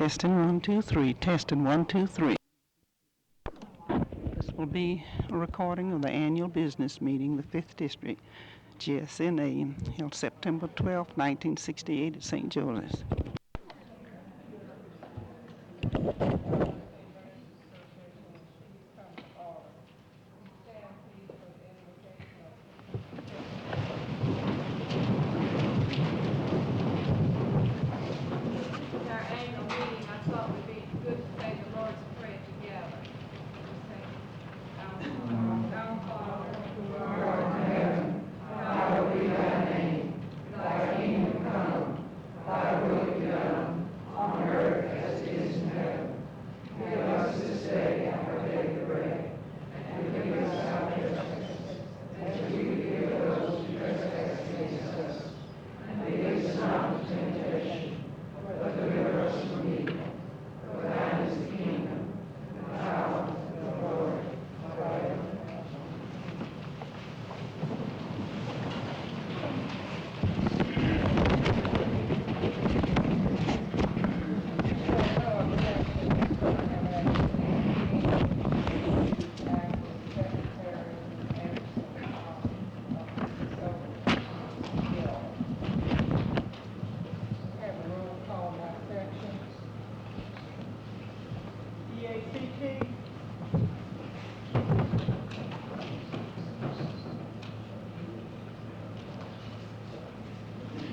Testing 1, 2, 3. Testing 1, 2, 3. This will be a recording of the annual business meeting, the 5th District, GSNA, held September 12, 1968 at St. Joseph's.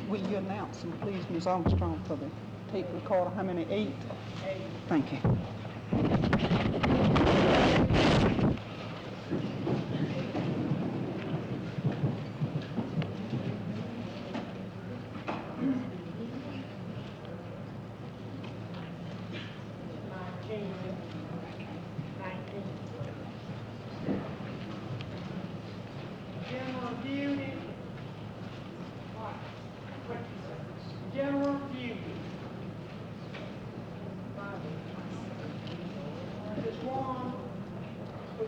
Will you announce them, please, Ms. Armstrong, for the tape recorder? How many? 8? 8. Thank you.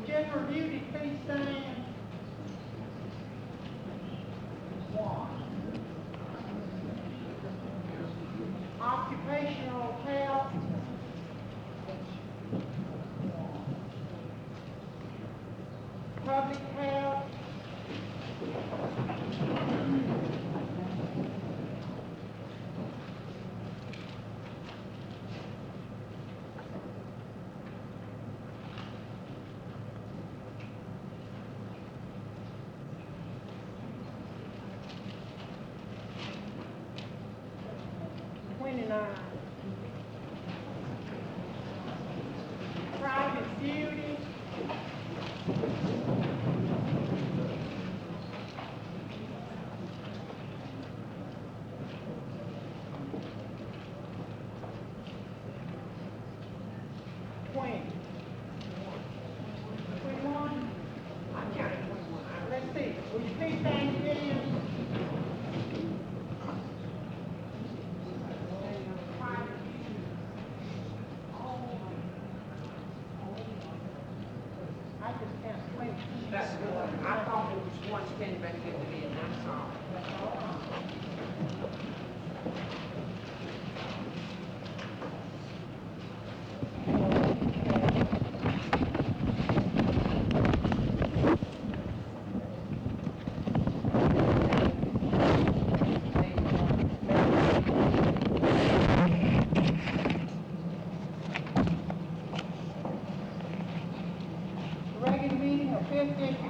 General duty, please stand. 1. Occupational health. Public health. Private duty. 20. 21. I counted 21. Let's see. Will you please stand again? That's good. I thought it was one spin better get to be in that song.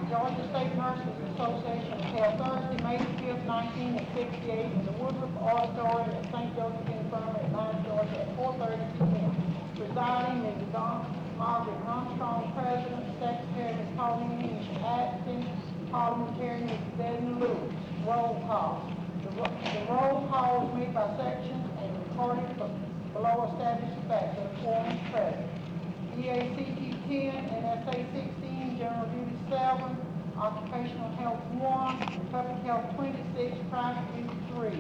Georgia State Nurses Association was held Thursday, May 5th, 1968 in the Woodruff Auditorium at St. Joseph Infirmary at Atlanta, Georgia at 4:30 p.m. Presiding Mrs. Margaret Armstrong, President, Secretary Ms. Pauline Atkins, Parliamentarian Mrs. Edna Lewis. Roll call. The roll call was made by section and recorded below established facts of the quorum is present. EACT 10, NSA 16, General Duty 7, Occupational Health 1, Public Health 26, Private Duty 3.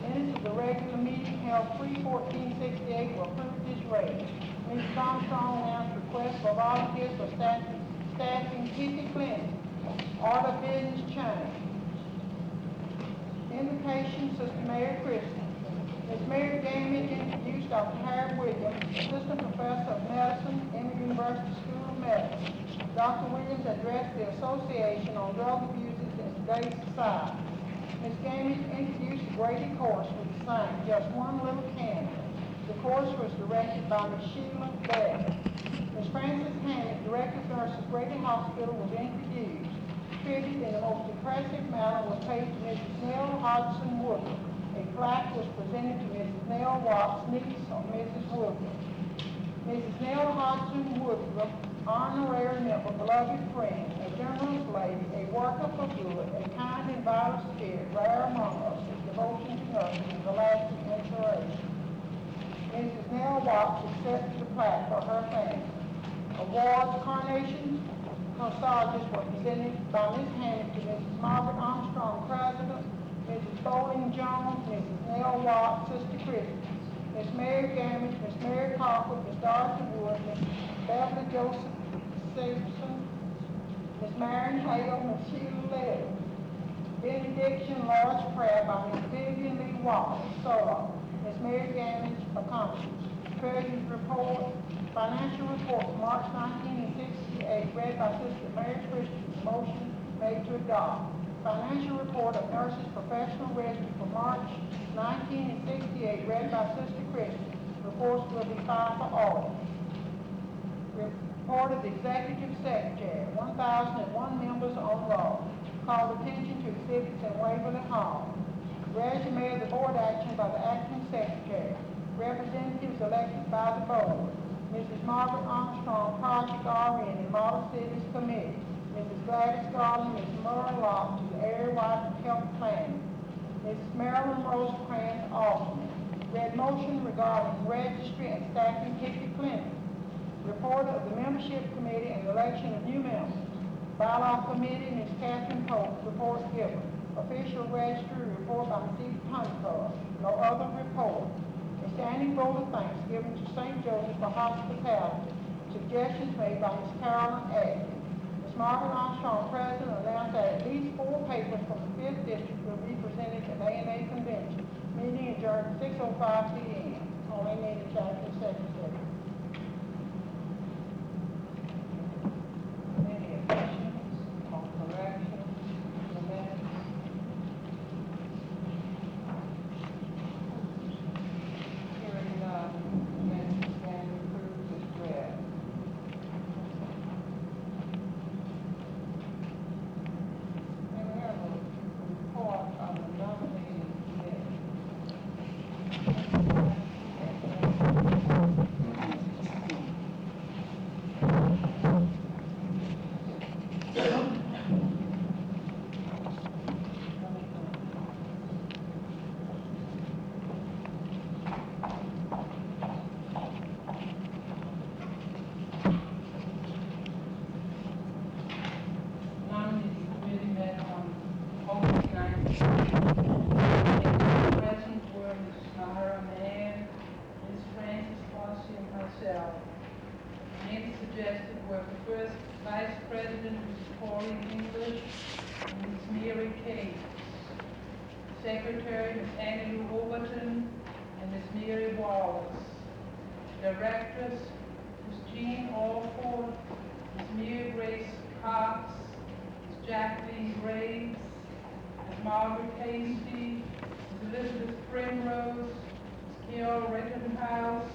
Minutes of the regular meeting held 3/14/68 were approved as read. Mrs. Armstrong announced request for volunteers for staffing kitchen clinic. Order of business change. Invocation, Sister Mary Christian. Ms. Mary Gamage introduced Dr. Harry Williams, Assistant Professor of Medicine, Emory University School of Medicine. Dr. Williams addressed the Association on Drug Abuses in Today's Society. Ms. Gamage introduced the Grady course with the same, Just One Little Candle. The course was directed by Ms. Sheila Beck. Ms. Frances Hammett, Director of Nurses, Grady Hospital, was introduced. Tribute in the most impressive manner was paid to Mrs. Nell Hodgson Woodruff. A plaque was presented to Mrs. Nell Watts, niece of Mrs. Woodruff. Mrs. Nell Hodgson Woodruff, honorary member, beloved friend, a generous lady, a worker for good, a kind and vital spirit, rare among us, with devotion to nurses and a lasting inspiration. Mrs. Nell Watts accepted the plaque for her family. Awards, carnations, corsages were presented by Ms. Hammett to Mrs. Margaret Armstrong, President, Mrs. Bowling Jones, Mrs. Nell Watts, Sister Christie, Ms. Mary Gamage, Ms. Mary Cocker, Ms. Dorothy Wood, Ms. Beverly Joseph Simpson, Ms. Marion Hale, Ms. Sheila Levy. Benediction, Lord's Prayer by Ms. Vivian Lee Wallace, solo. Ms. Mary Gamage, accomplishments. Treasurer's Report, Financial Report for March 1968, read by Sister Mary Christian. Motion made to adopt. Financial Report of Nurses Professional Register for March 1968, read by Sister Christian. Reports will be filed for audit. Report of the Executive Secretary, 1,001 members on roll. Call attention to exhibits in Waverly Hall. Resume of the board action by the acting secretary. Representatives elected by the board. Mrs. Margaret Armstrong, Project RN and Model Cities Committee. Mrs. Gladys Garland, Ms. Merle Locke to the Area-wide Health Planning. Mrs. Marilyn Rosecrans, alternate. Read motion regarding registry and staffing Hickey Clinic. Report of the Membership Committee and election of new members. Bylaw Committee, Ms. Catherine Pope, report given. Official registry report by Ms. Steve Honeycutt. No other report. A standing vote of thanks given to St. Joseph for hospitality. Suggestions made by Ms. Carolyn A. Ms. Margaret Armstrong, President, announced that at least 4 papers from the 5th District will be presented at ANA Convention. Meeting adjourned at 6:05 p.m. Only needed Chapter Secretary. Any additions or corrections to the minutes? Hearing none, minutes stand approved as read. And we have a report on the nominating committee. Nominating committee met on August 19th. Present were Ms. Myra Mann, Ms. Frances Fossey, and myself. Names suggested were the first Vice President, Ms. Pauline English, and Ms. Mary Case. Secretary, Ms. Annie Lou Overton, and Ms. Mary Wallace. Directors, Ms. Jean Alford, Ms. Mary Grace Cox, Ms. Jacqueline Graves, Ms. Margaret Hasty, Ms. Elizabeth Primrose, Ms. Carol Rittenhouse,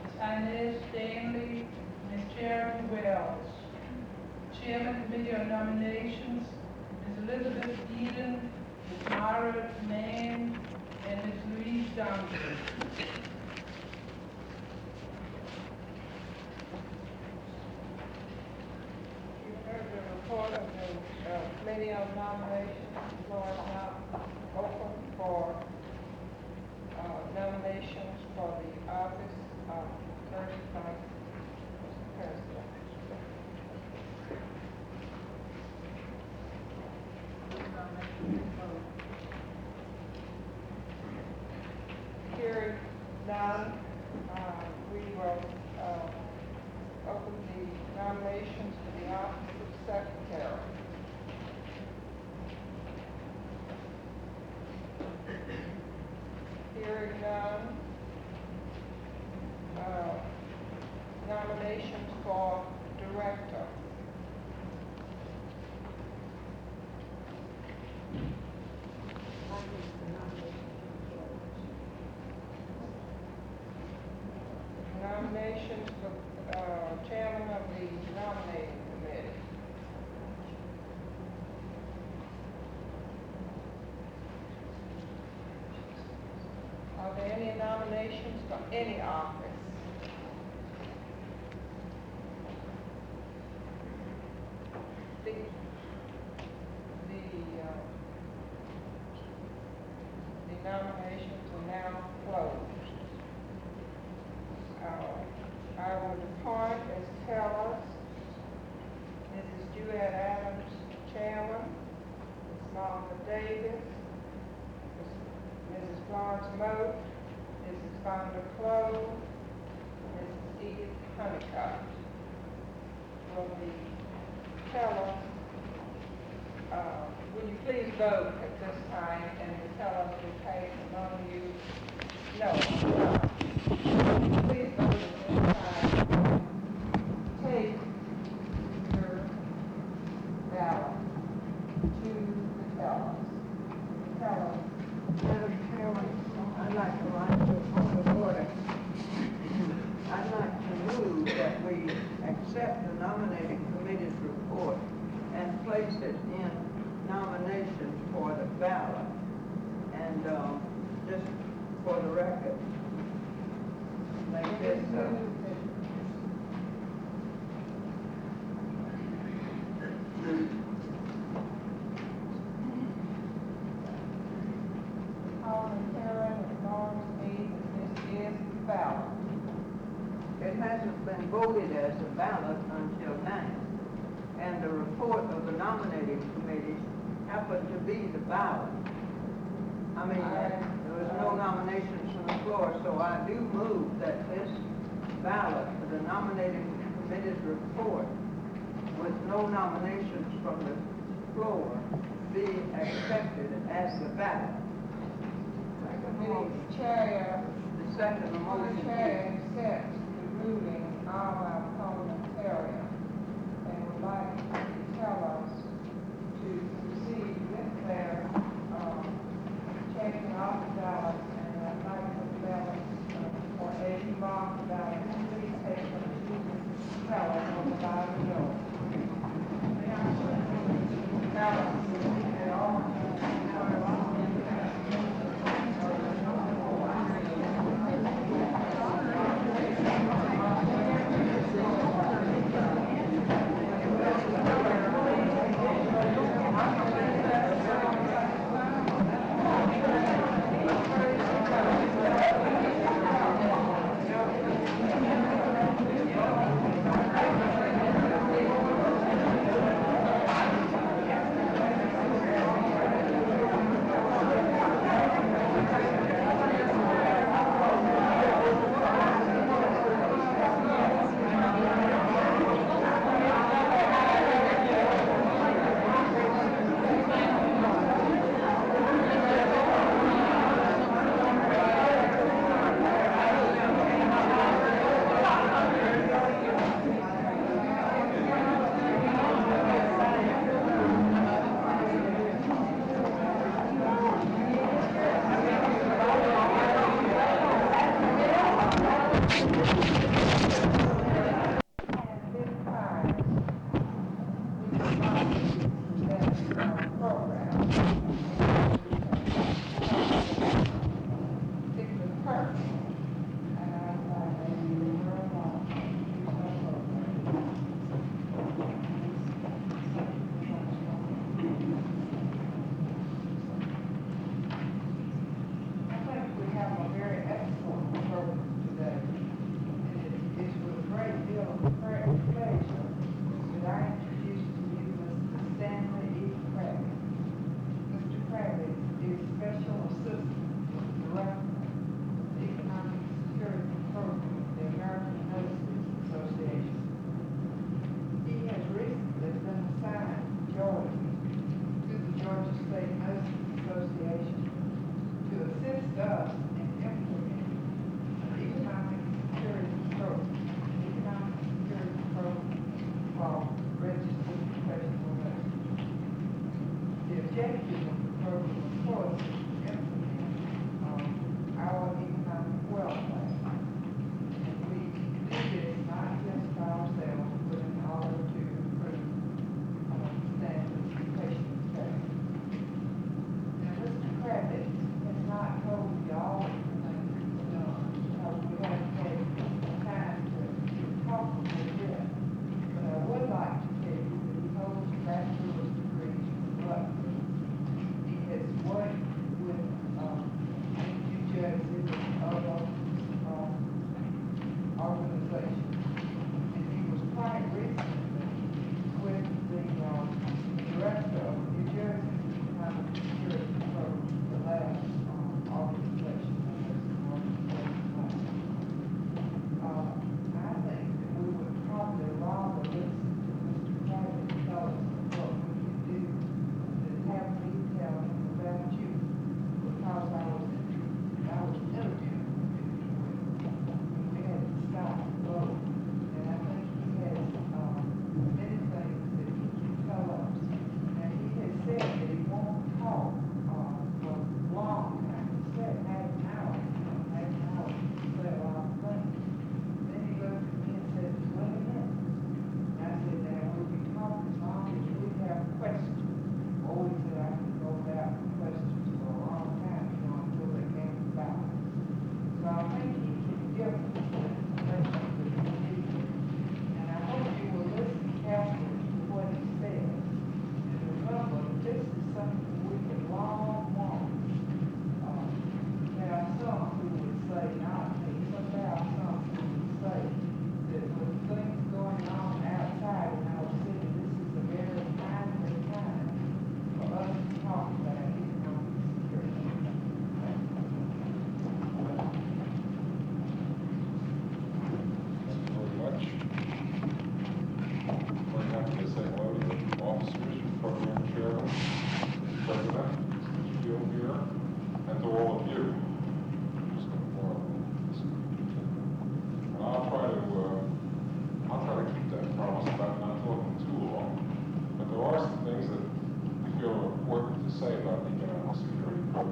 Ms. Inez Stanley, Ms. Charity Wells. Chairman Committee on Nominations, Ms. Elizabeth Eden, Ms. Myra Mann, and Ms. Louise Duncan. You heard the report of the Committee on Nominations. The floor is now open for nominations for the office of first vice president. Hearing none, we will open the nominations for the office of secretary. for director. Nominations for chairman of the nominating committee. Are there any nominations for any office? The, the nominations are now closed. I would appoint as tellers Mrs. Juliet Adams, chairman, Ms. Martha Davis, Mrs. Florence Moat, Mrs. Fonda Clove, Mrs. Edith Honeycutt. For the teller, will you please vote at this time, and the teller will take among you? No. Please vote at this time. Take your ballot to the teller. Teller. Madam Chairman, I'd like to rise to a point of order. I'd like to move that we accept the nominating committee's report and place it in nominations for the ballot. And just for the record, make this Ballot. It hasn't been voted as a ballot until now, and the report of the nominating committee happened to be the ballot. I mean, there was no nominations from the floor, so I do move that this ballot for the nominating committee's report with no nominations from the floor be accepted as the ballot. The chair Second, the motion accepts the ruling of our parliamentarian and would like to tell us to proceed with their checking off the ballots, and I'd like the ballots for a marked ballot. Please take them to the teller on the bottom door. Ballots and all.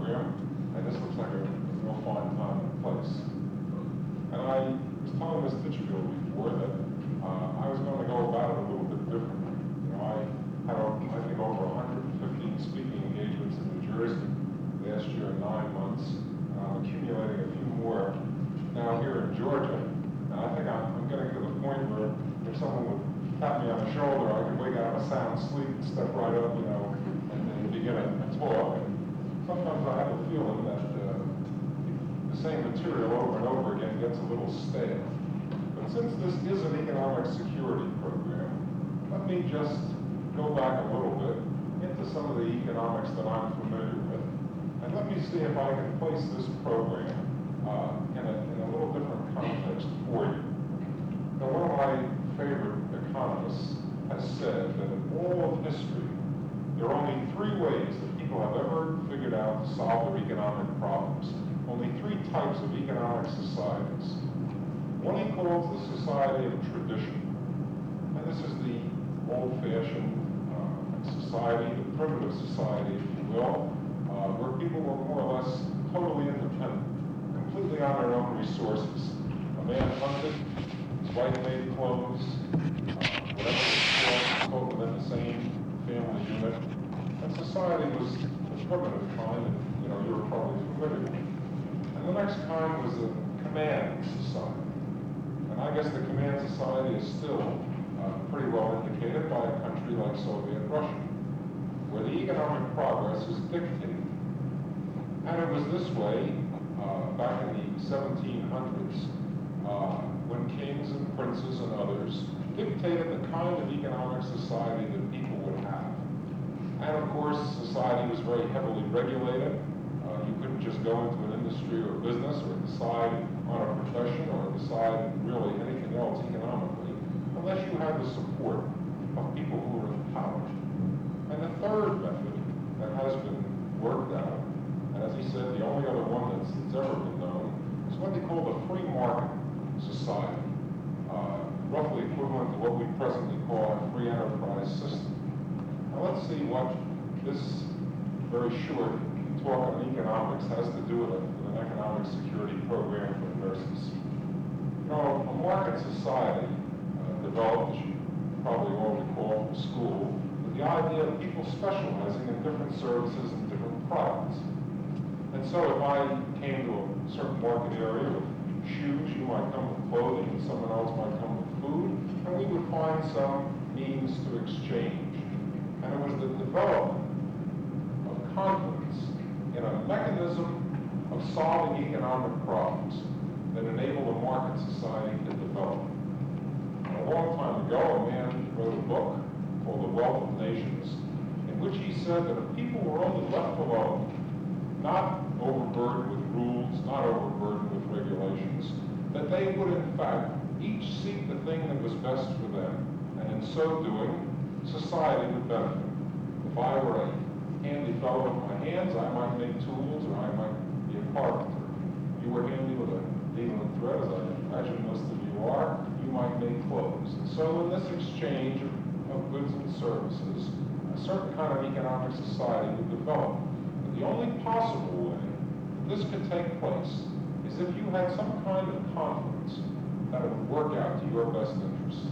program, and this looks like a real fine time and place. And I was telling Ms. Titchfield before that I was going to go about it a little bit differently. You know, I had, I think, over 115 speaking engagements in New Jersey last year in 9 months. I'm accumulating a few more now here in Georgia. And I think I'm getting to the point where if someone would tap me on the shoulder, I could wake out of a sound sleep and step right up, you know, and then begin a talk. And sometimes I have a feeling that the same material over and over again gets a little stale. But since this is an economic security program, let me just go back a little bit into some of the economics that I'm familiar with. And let me see if I can place this program in a little different context for you. Now, one of my favorite economists has said that in all of history, there are only 3 ways that people have ever figured out to solve their economic problems. Only 3 types of economic societies. One he calls the society of tradition. And this is the old-fashioned society, the primitive society, if you will, where people were more or less totally independent, completely on their own resources. A man hunted, his wife made clothes, whatever was taught within the same family unit. And society was the primitive kind, and you know, you're probably familiar with it. And the next kind was the command society. And I guess the command society is still pretty well indicated by a country like Soviet Russia, where the economic progress is dictated. And it was this way back in the 1700s when kings and princes and others dictated the kind of economic society that people would have. And of course, society was very heavily regulated. You couldn't just go into an industry or business or decide on a profession or decide really anything else economically unless you had the support of people who were in power. And the third method that has been worked out, and as he said, the only other one that's ever been known, is what they call the free market society, roughly equivalent to what we presently call a free enterprise system. Now let's see what this very short talk on economics has to do with an economic security program for nurses. You know, a market society developed, as you probably all recall from school, with the idea of people specializing in different services and different products. And so if I came to a certain market area with shoes, you might come with clothing, and someone else might come with food, and we would find some means to exchange. And it was the development of confidence in a mechanism of solving economic problems that enabled a market society to develop. And a long time ago, a man wrote a book called The Wealth of Nations, in which he said that if people were only left alone, not overburdened with rules, not overburdened with regulations, that they would in fact each seek the thing that was best for them, and in so doing, society would benefit. If I were a handy fellow with my hands, I might make tools, or I might be a carpenter. You were handy with a needle and thread, as I imagine most of you are, you might make clothes. And so in this exchange of goods and services, a certain kind of economic society would develop. But the only possible way that this could take place is if you had some kind of confidence that it would work out to your best interests.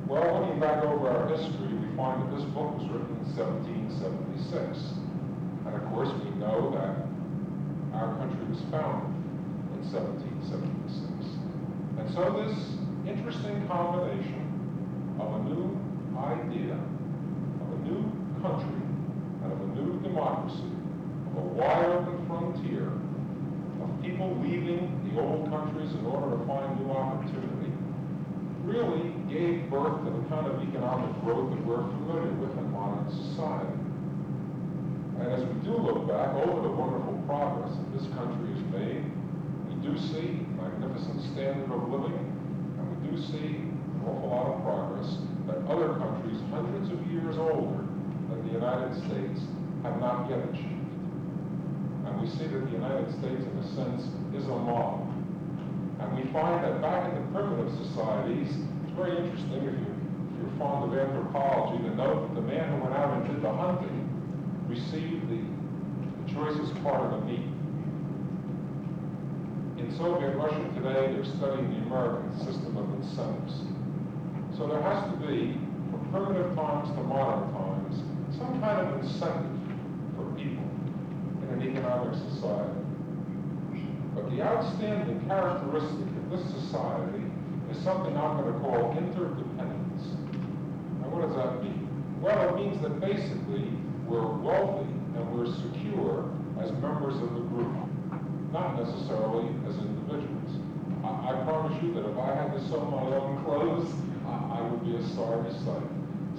Well, looking back over our history, we find that this book was written in 1776. And of course, we know that our country was founded in 1776. And so this interesting combination of a new idea, of a new country, and of a new democracy, of a wide open frontier, of people leaving the old countries in order to find new opportunity, really gave birth to the kind of economic growth that we're familiar with in modern society. And as we do look back over the wonderful progress that this country has made, we do see a magnificent standard of living, and we do see an awful lot of progress that other countries hundreds of years older than the United States have not yet achieved. And we see that the United States, in a sense, is a model. And we find that back in the primitive societies, it's very interesting if you're fond of anthropology to note that the man who went out and did the hunting received the choicest part of the meat. In Soviet Russia today, they're studying the American system of incentives. So there has to be, from primitive times to modern times, some kind of incentive for people in an economic society. But the outstanding characteristic of this society is something I'm going to call interdependence. Now, what does that mean? Well, it means that basically we're wealthy and we're secure as members of the group, not necessarily as individuals. I promise you that if I had to sew my own clothes, I would be a sorry sight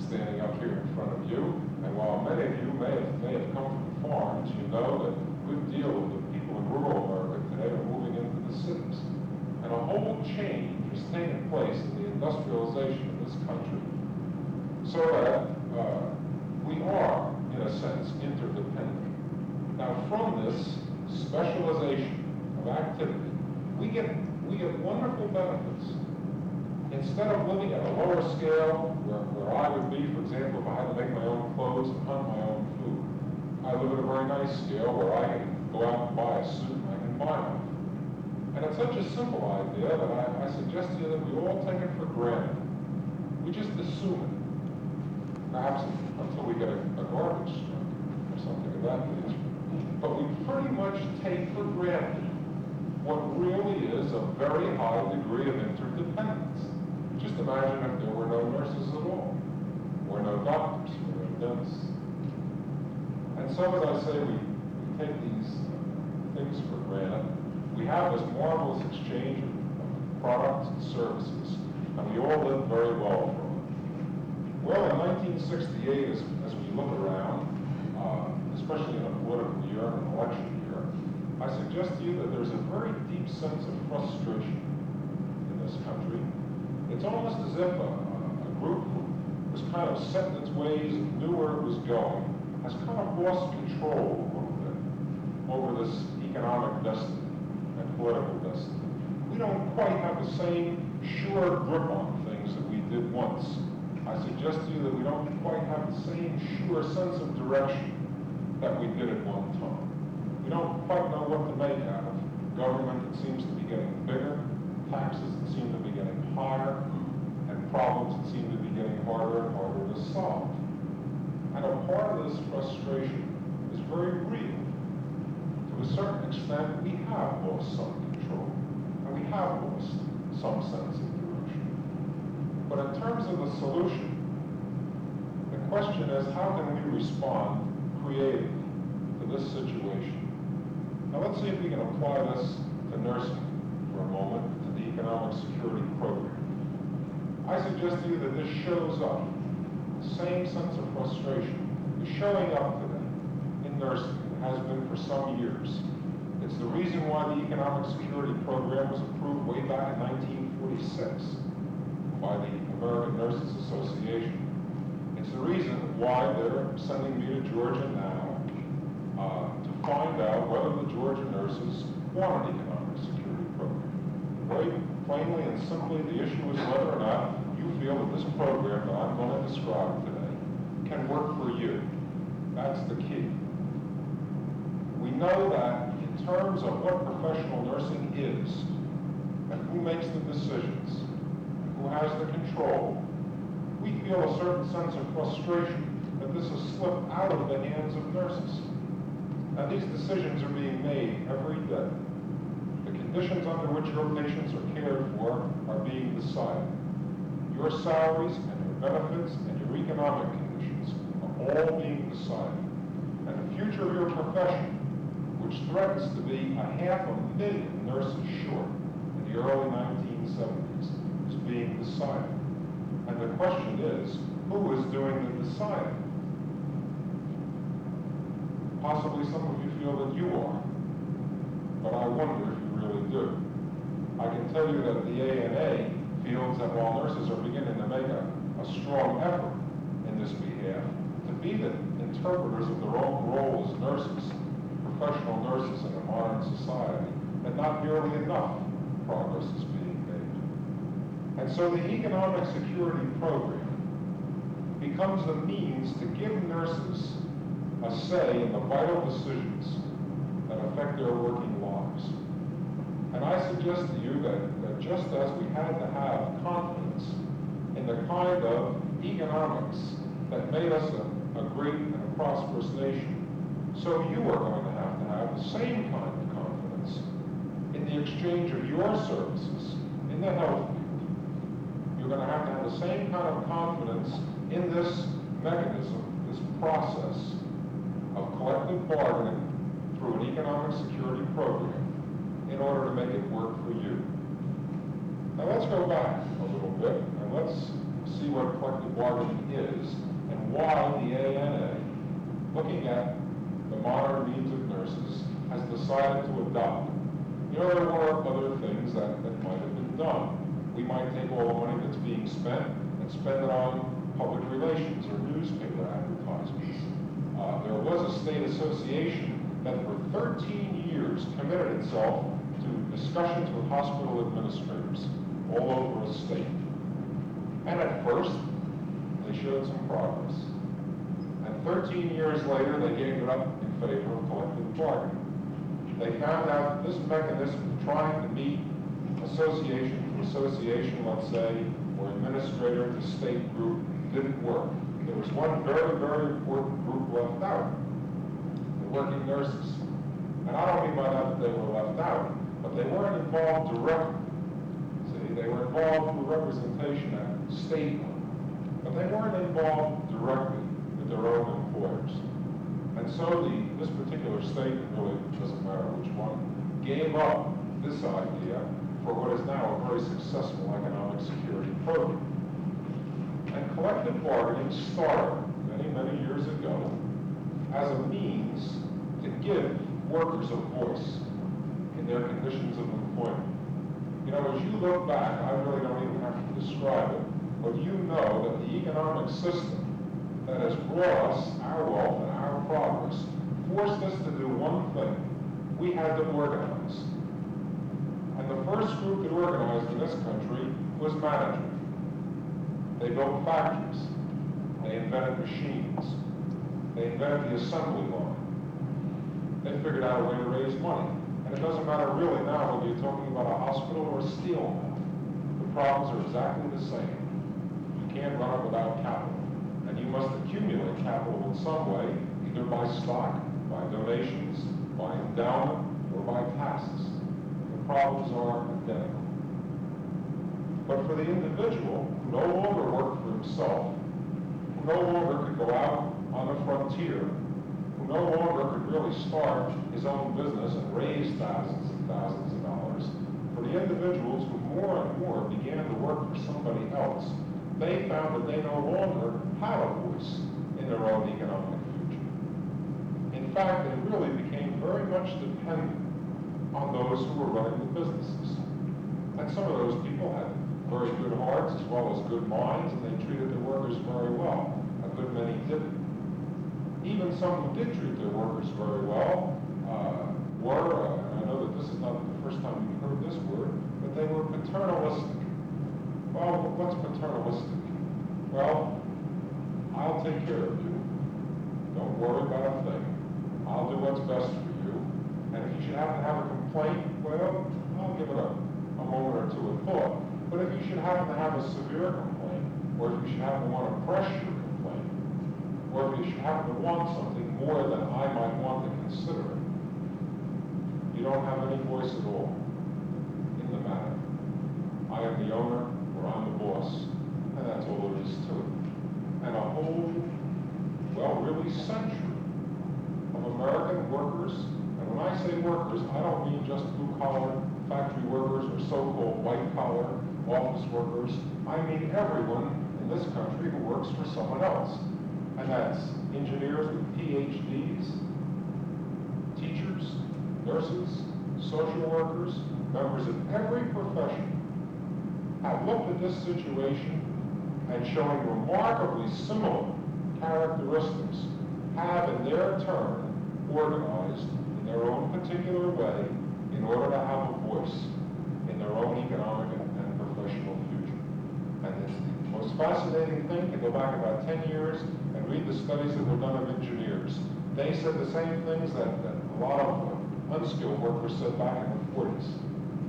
standing up here in front of you. And while many of you may have come from farms, you know that a good deal of the people in rural America today are moving into the cities. And a whole change is taking place in the industrialization of this country so that we are, in a sense, interdependent. Now, from this specialization of activity, we get wonderful benefits. Instead of living at a lower scale, where I would be, for example, if I had to make my own clothes and hunt my own food, I live at a very nice scale where I can go out and buy a suit and I can buy one. And it's such a simple idea that I suggest to you that we all take it for granted. We just assume it. Perhaps until we get a garbage truck or something of that nature. But we pretty much take for granted what really is a very high degree of interdependence. Just imagine if there were no nurses at all, or no doctors, or no dentists. And so, as I say, we take these things for granted. We have this marvelous exchange of products and services, and we all live very well from it. Well, in 1968, as we look around, especially in a political year, an election year, I suggest to you that there's a very deep sense of frustration in this country. It's almost as if a group who was kind of set in its ways and knew where it was going has kind of lost control a little bit over this economic destiny and political destiny. We don't quite have the same sure grip on things that we did once. I suggest to you that we don't quite have the same sure sense of direction that we did at one time. We don't quite know what to make out of government that seems to be getting bigger, taxes that seem to be getting higher, and problems that seem to be getting harder and harder to solve. And a part of this frustration is very real. To a certain extent, we have lost some control, and we have lost some sense of direction. But in terms of the solution, the question is, how can we respond creatively to this situation? Now let's see if we can apply this to nursing for a moment, to the economic security program. I suggest to you that this shows up, the same sense of frustration is showing up today in nursing. It has been for some years. It's the reason why the economic security program was approved way back in 1946 by the American Nurses Association. It's the reason why they're sending me to Georgia now to find out whether the Georgia nurses want an economic security program. Very plainly and simply, the issue is whether or not you feel that this program that I'm going to describe today can work for you. That's the key. We know that in terms of what professional nursing is, and who makes the decisions, and who has the control, we feel a certain sense of frustration that this has slipped out of the hands of nurses. Now, these decisions are being made every day. The conditions under which your patients are cared for are being decided. Your salaries and your benefits and your economic conditions are all being decided. And the future of your profession, which threatens to be 500,000 nurses short in the early 1970s, is being decided. And the question is, who is doing the deciding? Possibly some of you feel that you are, but I wonder if you really do. I can tell you that the ANA feels that while nurses are beginning to make a strong effort in this behalf, to be the interpreters of their own role as nurses, professional nurses in a modern society, that not nearly enough progress is being made. And so the economic security program becomes the means to give nurses a say in the vital decisions affect their working lives. And I suggest to you that just as we had to have confidence in the kind of economics that made us a great and a prosperous nation, so you are going to have the same kind of confidence in the exchange of your services in the health field. You're going to have the same kind of confidence in this mechanism, this process of collective bargaining through an economic security program in order to make it work for you. Now let's go back a little bit and let's see what collective bargaining is and why the ANA, looking at the modern needs of nurses, has decided to adopt. You know, there were other things that might have been done. We might take all the money that's being spent and spend it on public relations or newspaper advertisements. There was a state association that for 13 years committed itself to discussions with hospital administrators all over the state. And at first, they showed some progress. And 13 years later, they gave it up in favor of collective bargaining. They found out that this mechanism of trying to meet association to association, let's say, or administrator to state group didn't work. There was one very, very important group left out, the working nurses. And I don't mean by that they were left out, but they weren't involved directly. See, they were involved through representation at state level, but they weren't involved directly with their own employers. And so this particular state, it really doesn't matter which one, gave up this idea for what is now a very successful economic security program. And collective bargaining started many, many years ago as a means to give workers a voice in their conditions of employment. You know, as you look back, I really don't even have to describe it, but you know that the economic system that has brought us our wealth and our progress forced us to do one thing. We had to organize. And the first group that organized in this country was management. They built factories. They invented machines. They invented the assembly line. They figured out a way to raise money. And it doesn't matter really now whether you're talking about a hospital or a steel mill. The problems are exactly the same. You can't run it without capital. And you must accumulate capital in some way, either by stock, by donations, by endowment, or by taxes. The problems are identical. But for the individual who no longer worked for himself, who no longer could go out on the frontier, who no longer could really start his own business and raise thousands and thousands of dollars, for the individuals who more and more began to work for somebody else, they found that they no longer had a voice in their own economic future. In fact, they really became very much dependent on those who were running the businesses. And some of those people had very good hearts as well as good minds, and they treated their workers very well. A good many didn't. Even some who did treat their workers very well were, and I know that this is not the first time you've heard this word, but they were paternalistic. Well, what's paternalistic? Well, I'll take care of you. Don't worry about a thing. I'll do what's best for you. And if you should happen to have a complaint, well, I'll give it a moment or two of thought. But if you should happen to have a severe complaint, or if you should happen to want to press your complaint, or if you should happen to want something more than I might want to consider it, you don't have any voice at all in the matter. I am the owner, or I'm the boss, and that's all there is to it. And a whole, well, really century of American workers, and when I say workers, I don't mean just blue-collar factory workers or so-called white-collar office workers. I mean everyone in this country who works for someone else. And that's engineers with PhDs, teachers, nurses, social workers, members of every profession have looked at this situation and showing remarkably similar characteristics have in their turn organized in their own particular way in order to have a voice in their own economic and professional future. And it's the most fascinating thing to go back about 10 years and read the studies that were done of engineers. They said the same things that a lot of unskilled workers said back in the 40s.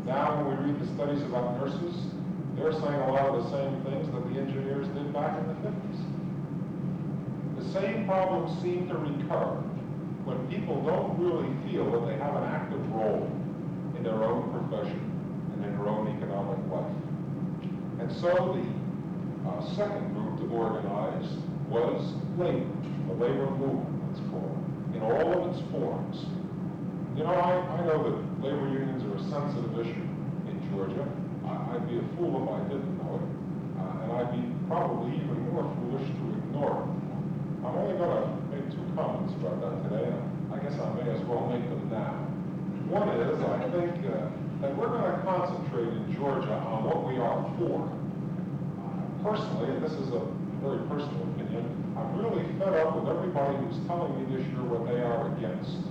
Now, when we read the studies about nurses, they're saying a lot of the same things that the engineers did back in the 50s. The same problems seem to recur when people don't really feel that they have an active role in their own profession and in their own economic life. And so the second group to organize was labor, the labor movement, let's call it, in all of its forms. You know, I know that labor unions are a sensitive issue in Georgia. I'd be a fool if I didn't know it, and I'd be probably even more foolish to ignore it. I'm only going to make two comments about that today, and I guess I may as well make them now. One is, I think that we're going to concentrate in Georgia on what we are for. Personally, and this is a very personal opinion, I'm really fed up with everybody who's telling me this year what they are against.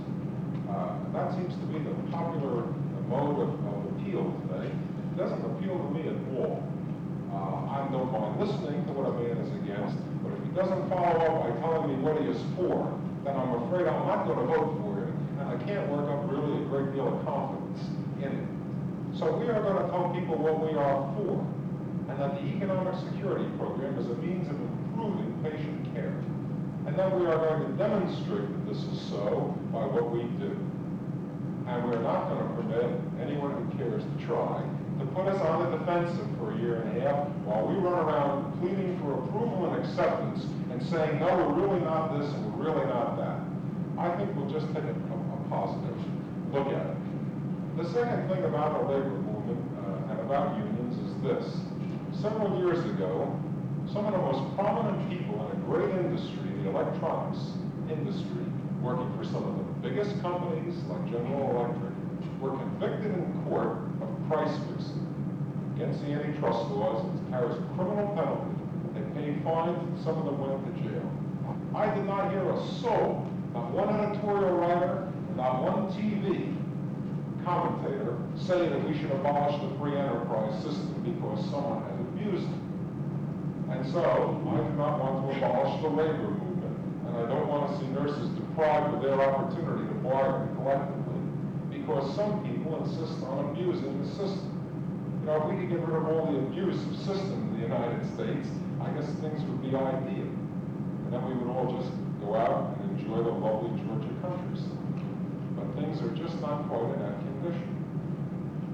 That seems to be the popular mode of appeal today. It doesn't appeal to me at all. I don't mind listening to what a man is against, but if he doesn't follow up by telling me what he is for, then I'm afraid I'm not going to vote for him, and I can't work up really a great deal of confidence in it. So we are going to tell people what we are for, and that the economic security program is a means of improving patient care. And then we are going to demonstrate that this is so by what we do. And we're not going to permit anyone who cares to try to put us on the defensive for a year and a half while we run around pleading for approval and acceptance and saying, no, we're really not this and we're really not that. I think we'll just take a positive look at it. The second thing about the labor movement and about unions is this. Several years ago, some of the most prominent people in a great industry, the electronics industry, working for some of the biggest companies like General Electric, were convicted in court of price fixing against the antitrust laws. It carries a criminal penalty. They paid fines, and some of them went to jail. I did not hear a soul, not one editorial writer, not one TV commentator say that we should abolish the free enterprise system because someone has abused it. And so, I do not want to abolish the labor movement, and I don't want to see nurses deprived of their opportunity to bargain collectively, because some people insist on abusing the system. You know, if we could get rid of all the abusive system in the United States, I guess things would be ideal. And then we would all just go out and enjoy the lovely Georgia countryside. But things are just not quite in that condition.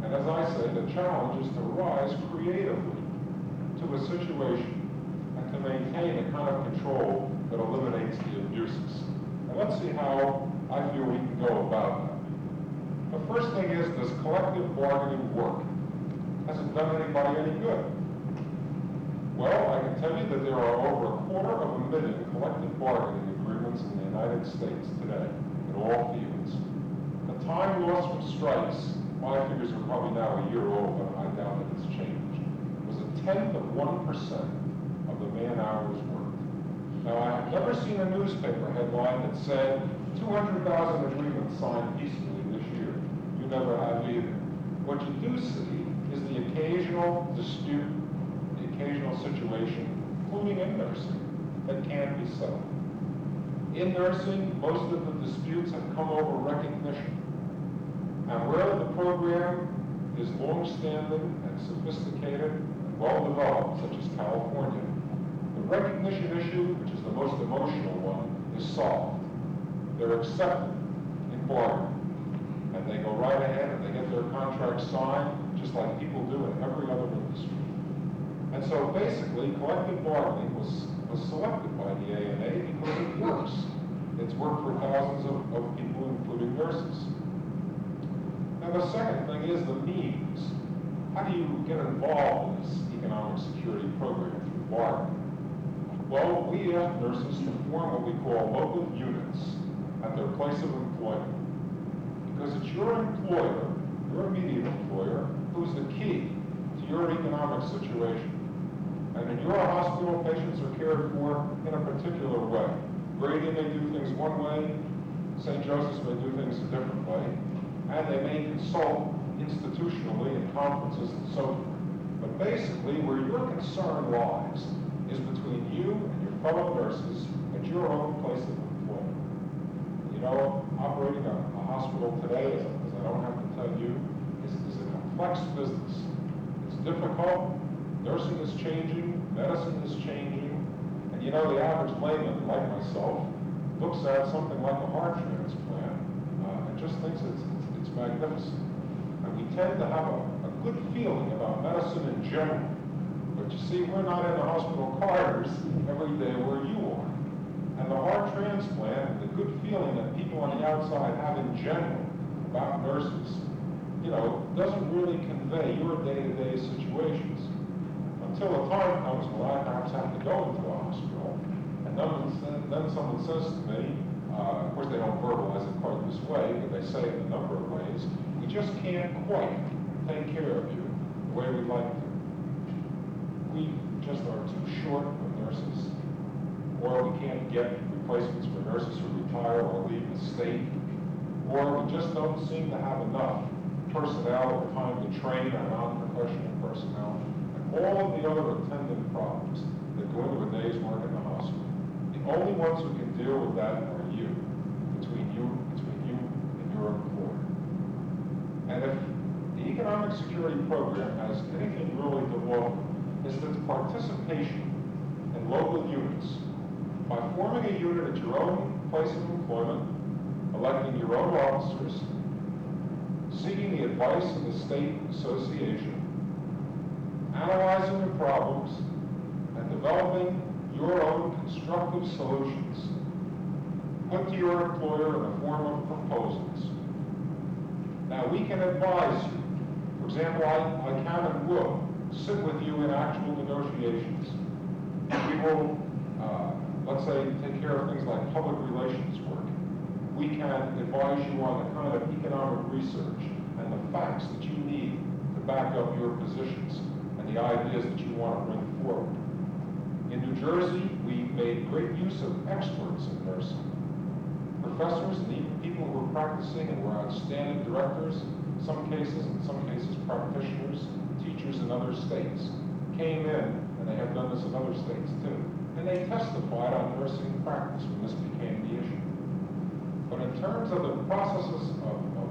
And as I say, the challenge is to rise creatively to a situation and to maintain a kind of control that eliminates the abuses. And let's see how I feel we can go about that. The first thing is, does collective bargaining work? Has it done anybody any good? Well, I can tell you that there are over 250,000 collective bargaining agreements in the United States today, in all fields. The time lost from strikes, my figures are probably now a year old, but I doubt that it's changed, was 1/10 of 1% of the man-hours worked. Now, I have never seen a newspaper headline that said 200,000 agreements signed peacefully this year. You never have either. What you do see is the occasional dispute, the occasional situation, including in nursing, that can't be settled. In nursing, most of the disputes have come over recognition. And where the program is long-standing and sophisticated and well-developed, such as California, the recognition issue, which is the most emotional one, is solved. They're accepted in bargaining. And they go right ahead and they get their contracts signed, just like people do in every other industry. And so basically, collective bargaining was selected by the ANA because it works. It's worked for thousands of people, including nurses. Now the second thing is the means. How do you get involved in this economic security program through bargaining? Well, we ask nurses to form what we call local units at their place of employment. Because it's your employer, your immediate employer, who's the key to your economic situation. And in your hospital, patients are cared for in a particular way. Grady may do things one way, St. Joseph's may do things a different way, and they may consult institutionally in conferences and so forth. But basically, where your concern lies is between you and your fellow nurses at your own place of employment. The know, operating a hospital today, as I don't have to tell you, is a complex business. It's difficult. Nursing is changing. Medicine is changing. And you know, the average layman, like myself, looks at something like a heart transplant and just thinks it's magnificent. And we tend to have a good feeling about medicine in general. But you see, we're not in the hospital corridors every day where you are. And the heart transplant, the good feeling that people on the outside have in general about nurses, you know, doesn't really convey your day-to-day situations. Until a time comes when I perhaps have to go into a hospital, and then someone says to me, of course they don't verbalize it quite this way, but they say it in a number of ways, we just can't quite take care of you the way we'd like to. We just are too short of nurses, or we can't get replacements for nurses who retire or leave the state, or we just don't seem to have enough personnel or time to train our non-professional personnel, and all of the other attendant problems that go into a day's work in the hospital. The only ones who can deal with that are you, between you and your employer. And if the Economic Security Program has anything really to welcome, is its participation in local units. By forming a unit at your own place of employment, electing your own officers, seeking the advice of the state association, analyzing the problems, and developing your own constructive solutions, put to your employer in the form of proposals. Now, we can advise you. For example, I can and will sit with you in actual negotiations. We will, let's say, take care of things like public relations work. We can advise you on the kind of economic research and the facts that you need to back up your positions and the ideas that you want to bring forward. In New Jersey, we made great use of experts in nursing. Professors and even people who were practicing and were outstanding directors, in some cases practitioners, teachers in other states, came in, and they have done this in other states too, and they testified on nursing practice when this became the issue. But in terms of the processes of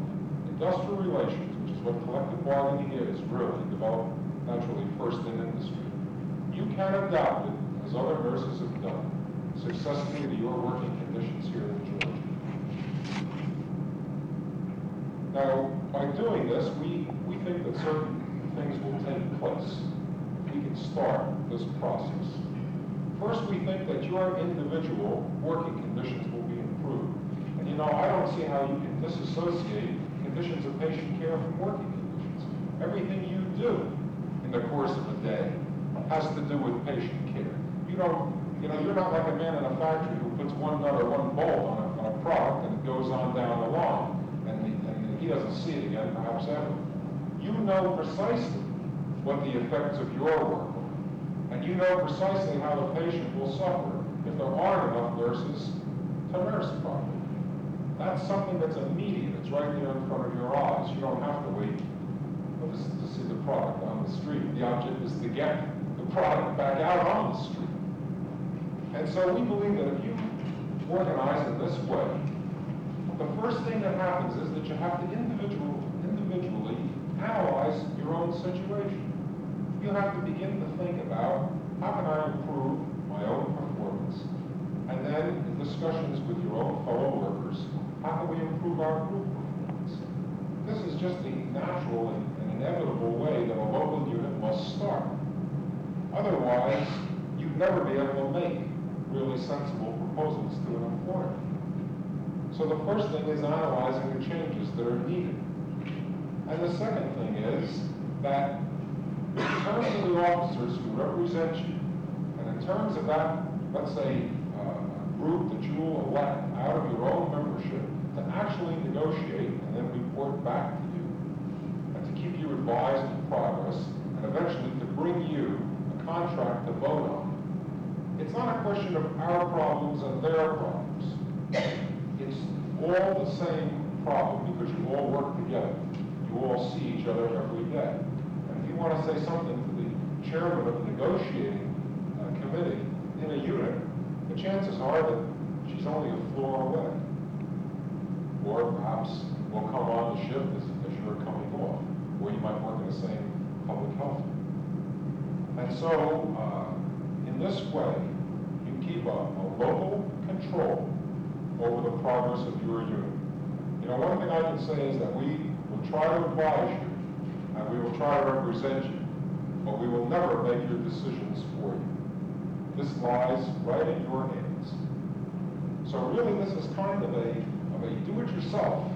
industrial relations, which is what collective bargaining is really, developed naturally first in industry, you can adapt it, as other nurses have done, successfully to your working conditions here in Georgia. Now, by doing this, we think that certain things will take place. We can start this process. First, we think that your individual working conditions will be improved. And you know, I don't see how you can disassociate conditions of patient care from working conditions. Everything you do in the course of a day has to do with patient care. You're not like a man in a factory who puts one nut or one bolt on a product and it goes on down the line, and he doesn't see it again, perhaps ever. You know precisely what the effects of your work are, and you know precisely how the patient will suffer if there aren't enough nurses to nurse properly. That's something that's immediate. It's right there in front of your eyes. You don't have to wait to see the product on the street. The object is to get the product back out on the street. And so we believe that if you organize it this way, the first thing that happens is that you have to individually analyze your own situation. You have to begin to think about, how can I improve my own performance? And then in discussions with your own fellow workers, how can we improve our group performance? This is just the natural and inevitable way that a local unit must start. Otherwise, you'd never be able to make really sensible proposals to an employer. So the first thing is analyzing the changes that are needed. And the second thing is that in terms of the officers who represent you, and in terms of that, let's say, group that you will elect out of your own membership to actually negotiate and then report back to you, and to keep you advised of progress, and eventually to bring you a contract to vote on. It's not a question of our problems and their problems. It's all the same problem because you all work together. You all see each other every day. And if you want to say something to the chairman of the negotiating committee in a unit, the chances are that she's only a floor away. or perhaps will come on the shift as you're coming off, or you might work in the same public health. And so, in this way, you keep a local control over the progress of your unit. You know, one thing I can say is that we will try to advise you, and we will try to represent you, but we will never make your decisions for you. This lies right in your hands. So really, this is kind of a do-it-yourself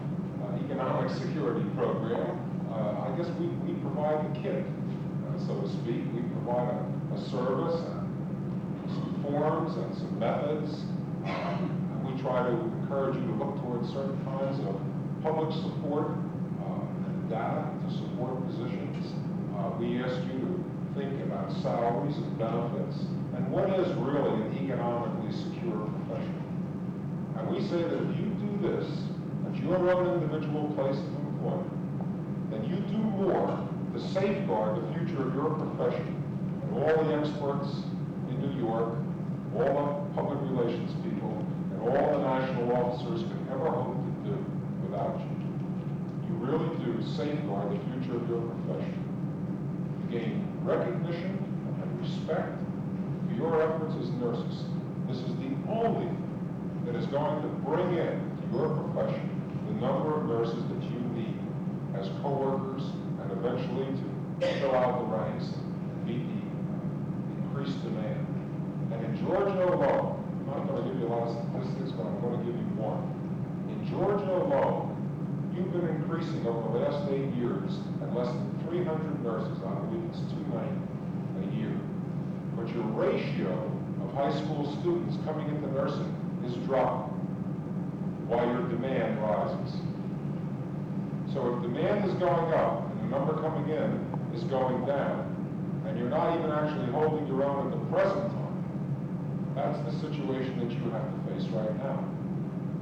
economic security program. I guess we provide the kit, so to speak. We provide a service and some forms and some methods. And we try to encourage you to look towards certain kinds of public support and data to support positions. We ask you to think about salaries and benefits and what is really an economically secure profession. And we say that if you do this, at your own individual place of employment, then you do more to safeguard the future of your profession and all the experts in New York, all the public relations people, and all the national officers could ever hope to do without you. You really do safeguard the future of your profession. You gain recognition and respect for your efforts as nurses. This is the only thing that is going to bring in to your profession the number of nurses that you need as co-workers and eventually to fill out the ranks and meet the increased demand. And in Georgia alone, I'm not going to give you a lot of statistics, but I'm going to give you one. In Georgia alone, you've been increasing over the last 8 years at less than 300 nurses. I believe it's 290 a year. But your ratio of high school students coming into nursing is dropping while your demand rises. So if demand is going up and the number coming in is going down, and you're not even actually holding your own at the present time, that's the situation that you have to face right now.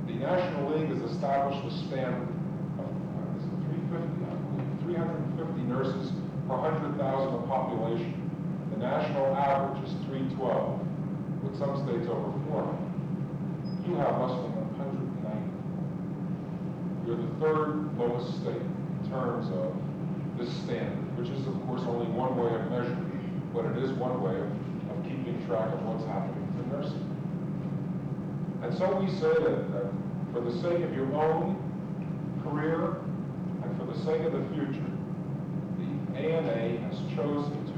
The National League has established a standard of 350 nurses per 100,000 of population. The national average is 312, with some states over 400. You have less than 190. You're the third lowest state in terms of this standard, which is, of course, only one way of measuring it, but it is one way of keeping track of what's happening to nursing. And so we say that for the sake of your own career and for the sake of the future, the ANA has chosen to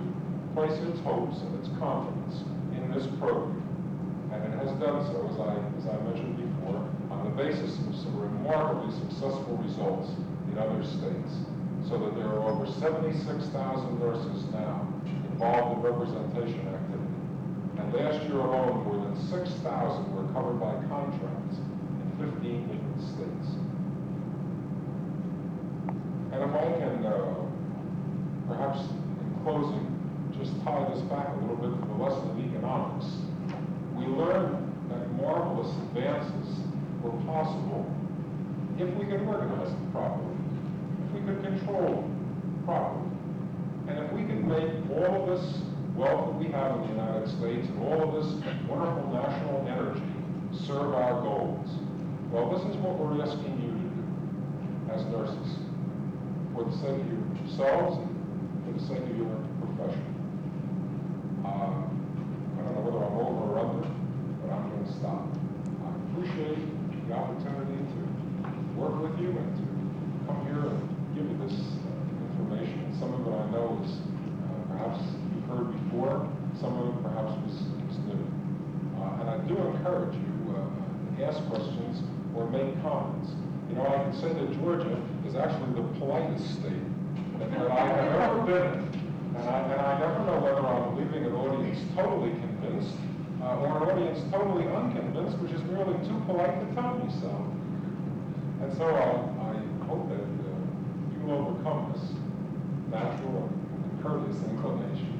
place its hopes and its confidence in this program. And it has done so, as I mentioned before, on the basis of some remarkably successful results in other states, so that there are over 76,000 nurses now involved in representation activity. And last year alone, more than 6,000 were covered by contracts in 15 different states. And if I can, perhaps in closing, just tie this back a little bit to the lesson of economics. We learned that marvelous advances were possible if we could organize them properly, if we could control them properly, and if we could make all of this wealth that we have in the United States and all of this wonderful national energy serve our goals. Well, this is what we're asking you to do as nurses, for the sake of yourselves and for the sake of your profession. I don't know whether I'm over or under, but I'm going to stop. I appreciate the opportunity to work with you and to come here and give you this information. Some of it I know is perhaps you've heard before, some of it perhaps was new. And I do encourage you to ask questions or make comments. You know, I can say that Georgia is actually the politest state that I have ever been in. And I never know whether I'm leaving an audience totally convinced or an audience totally unconvinced, which is merely too polite to tell me so. And so I hope that you will overcome this natural and courteous inclination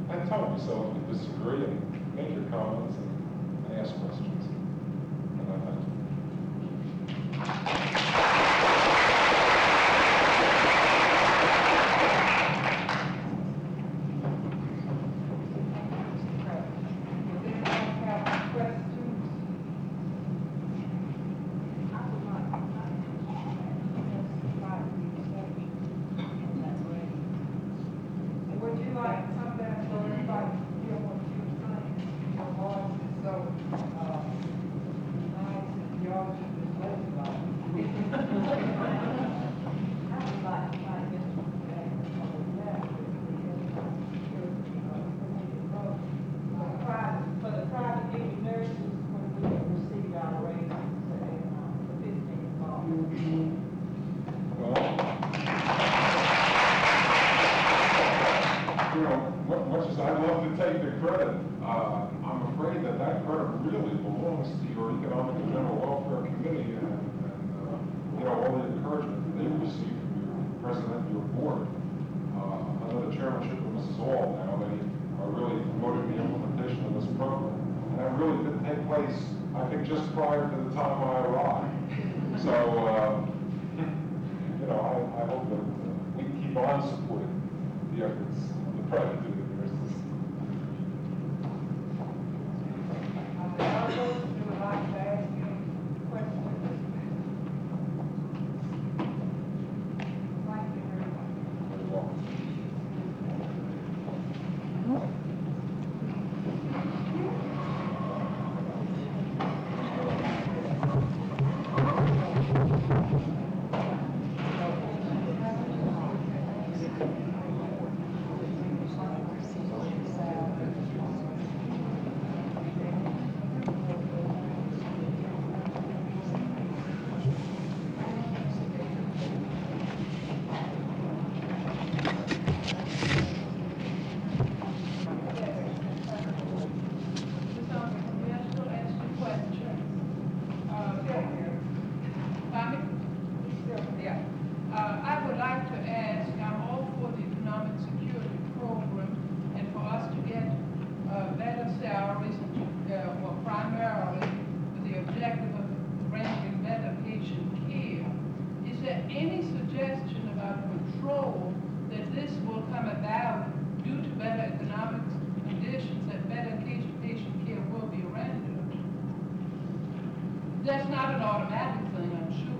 and tell me so if you disagree and make your comments and ask questions. And I thank you. as I'd love to take the credit, I'm afraid that that credit really belongs to your Economic and General Welfare Committee and all the encouragement that they received from your president and your board. Under the chairmanship of Mrs. Hall now, they are really promoting the implementation of this program. And that really did take place, I think, just prior to the time I arrived. So, I hope that we can keep on supporting the efforts of the president and the nurses. Are there others who would like to ask any questions? Thank you very much. Very welcome. I would like to ask, I'm all for the economic security program and for us to get better salaries, well, primarily with the objective of rendering better patient care. Is there any suggestion about control that this will come about due to better economic conditions, that better patient care will be rendered? That's not an automatic thing, I'm sure.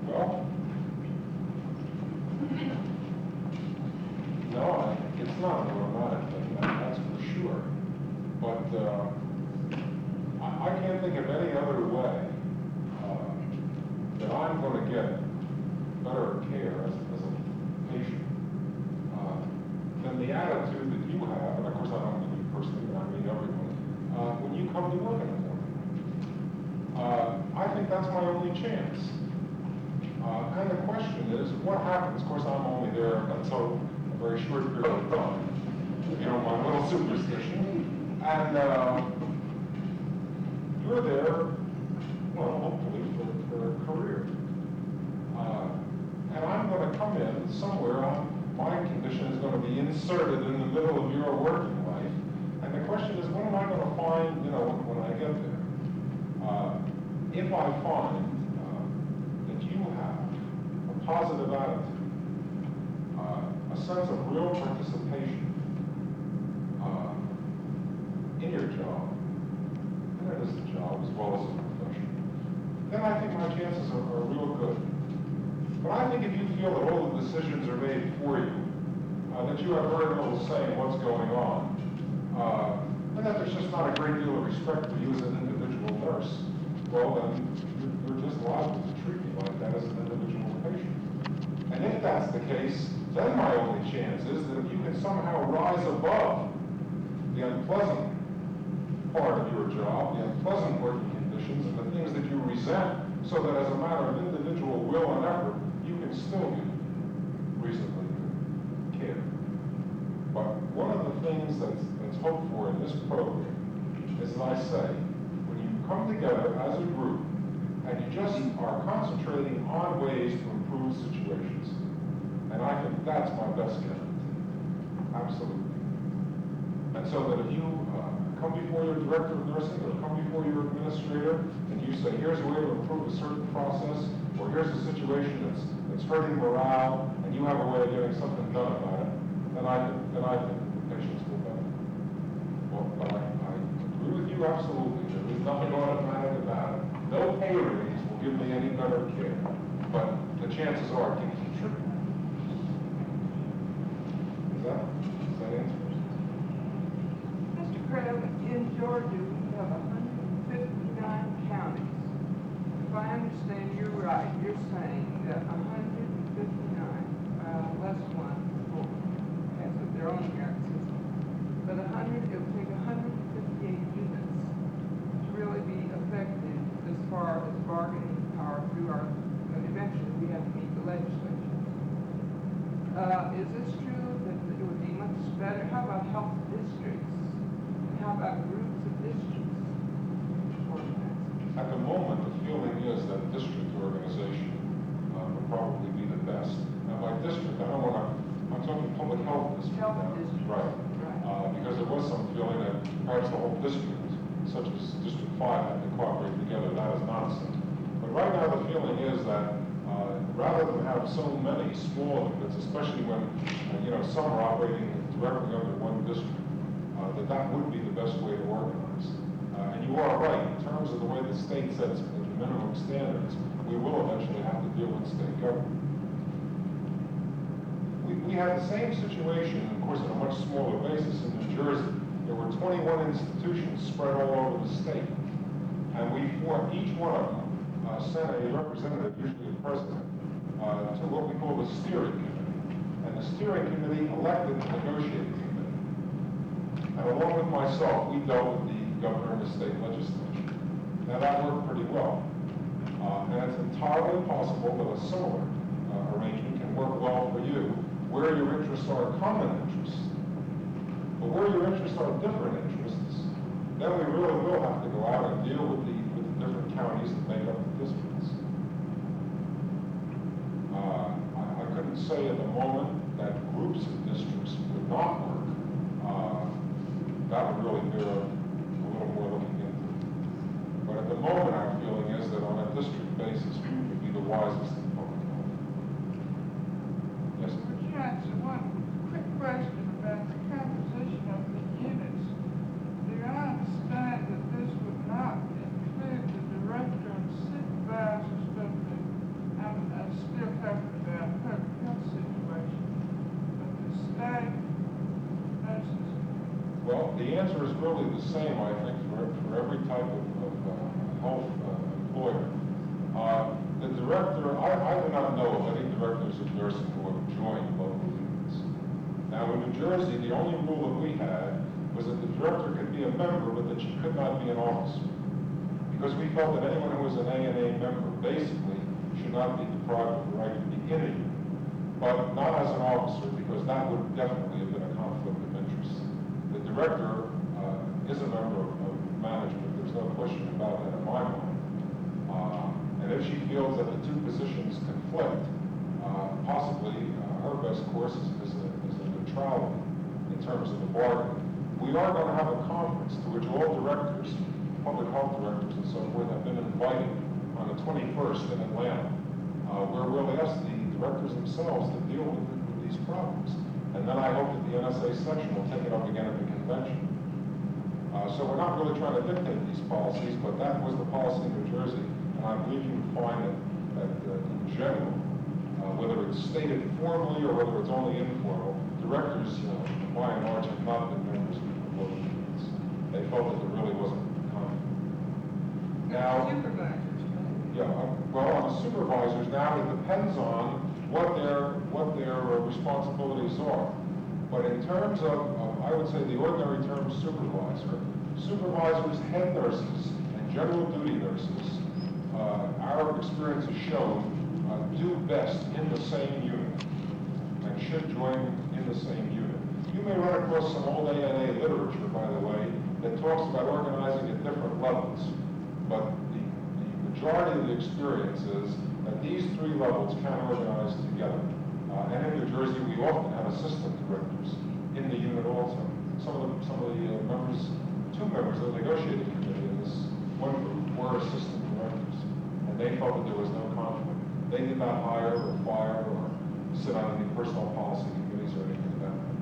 Well, no, it's not an automatic thing, that's for sure. But I can't think of any other way that I'm going to get better care as a patient than the attitude that you have, and of course I don't mean you personally, but I mean everyone, when you come to work in the morning. I think that's my only chance. And the question is, what happens? Of course, I'm only there until a very short period of time, if you don't mind, a little superstition. And you're there, well, hopefully, for a career. And I'm going to come in somewhere, my condition is going to be inserted in the middle of your working life. And the question is, what am I going to find, when I get there? If I find that you have a positive attitude, a sense of real participation in your job, and it is a job as well as a profession, then I think my chances are real good. But I think if you feel that all the decisions are made for you, that you have very little say in what's going on, and that there's just not a great deal of respect for you as an individual nurse, well then, you're just liable to treat me like that as an individual patient. And if that's the case, then my only chance is that if you can somehow rise above the unpleasant part of your job, the unpleasant working conditions, and the things that you resent, so that as a matter of individual will and effort, you can still get reasonably good care. But one of the things that's hoped for in this program is, as I say, when you come together as a group and you just are concentrating on ways to improve situations, and I think that's my best guarantee. Absolutely. And so that if you come before your director of nursing or come before your administrator and you say, here's a way to improve a certain process, or here's a situation that's hurting morale, and you have a way of getting something done about it, then I think patients will benefit. Well, but I agree with you absolutely. There is nothing automatic about it. No pay raise will give me any better care, but the chances are it can contribute. Does that answer? Mr. Craig, in Georgia, we have 159 counties. If I understand you right, you're saying that 159, less one, has their own merit system. But it would take 158 units to really be effective as far as bargaining power through our, and eventually we have to meet the legislature. Is this true that it would be much strategy? How about health districts? And how about groups of districts organizing? At the moment, the feeling is that district organization would probably be the best. Now, by district, I don't want to, I'm talking public health district. Health now. district. Right. Because there was some feeling that perhaps the whole district, such as District 5, had to cooperate together. That is nonsense. But right now, the feeling is that rather than have so many small units, especially when some are operating directly under one district, that would be the best way to organize. And you are right, in terms of the way the state sets the minimum standards, we will eventually have to deal with state government. We had the same situation, of course, on a much smaller basis in New Jersey. There were 21 institutions spread all over the state. And each one of them sent a representative, usually a president, to what we call the steering committee. And the steering committee elected the negotiating committee. And along with myself, we dealt with the governor and the state legislature. Now that worked pretty well. And it's entirely possible that a similar arrangement can work well for you, where your interests are common interests. But where your interests are different interests, then we really will have to go out and deal with the different counties that make up the districts. I couldn't say at the moment that groups of districts would not work. That would really bear a little more looking into. But at the moment, our feeling is that on a district basis, we would be the wisest in public health. Yes, ma'am? Would you answer one quick question about the composition of the units? Do I understand that this would not include the director and supervisors of the, I'm still talking about public health situation, but the staff, nurses? Well, the answer is really the same, I think, for every type of health employer. The director, I do not know of any directors of nursing who have joined local unions. Now, in New Jersey, the only rule that we had was that the director could be a member, but that she could not be an officer. Because we felt that anyone who was an ANA member, basically, should not be deprived of the right to be in a union. But not as an officer, because that would definitely have been a conflict of interest. The director is a member of management. There's no question about that in my mind. And if she feels that the two positions conflict, possibly her best course is a neutrality in terms of the bargaining. We are going to have a conference to which all directors, public health directors and so forth, have been invited on the 21st in Atlanta, where we'll ask the directors themselves to deal with these problems. And then I hope that the NSA section will take it up again at the convention. So we're not really trying to dictate these policies, but that was the policy in New Jersey. And I believe you would find that in general, whether it's stated formally or whether it's only informal, directors, by and large, have not been members of local unions. They felt that there really wasn't conflict. Now, Supervisors, yeah, well, on the supervisors now, it depends on what their responsibilities are. But in terms of, I would say the ordinary term supervisor, supervisors, head nurses, and general duty nurses, our experience has shown, do best in the same unit and should join in the same unit. You may run across some old ANA literature, by the way, that talks about organizing at different levels. But the majority of the experience is that these three levels can organize together. And in New Jersey, we often have assistant directors in the unit also. Some of the members, two members of the negotiating committee in this one group were assistant directors. And they felt that there was no conflict. They did not hire or fire or sit on any personal policy committees or anything of that nature.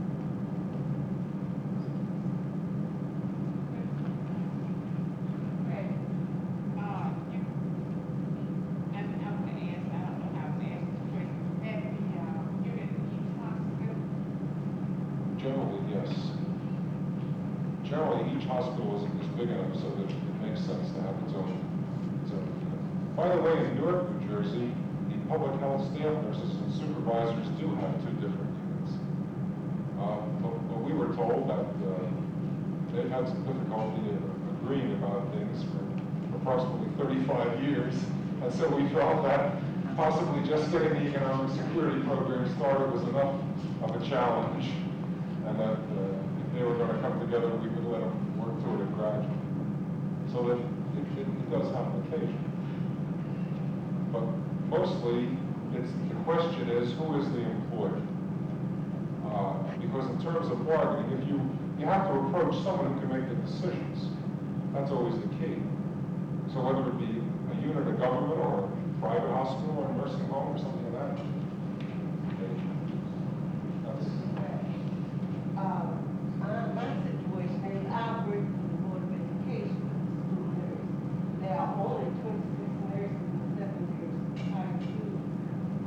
Generally, yes. Generally, each hospital is big enough so that it makes sense to have its own unit. By the way, in Newark, New Jersey, the public health staff nurses and supervisors do have two different units. But we were told that they've had some difficulty agreeing about things for approximately 35 years. And so we felt that possibly just getting the economic security program started was enough of a challenge. and that if they were going to come together, we would let them work through it gradually. So that it does happen occasionally. But mostly, the question is, who is the employer? Because in terms of bargaining, if you have to approach someone who can make the decisions. That's always the key. So whether it be a unit of government or a private hospital or a nursing home or something like that. Okay. That's, My situation is I work for the Board of Education as a school nurse. There are only 26 nurses and 7 nurses in our school.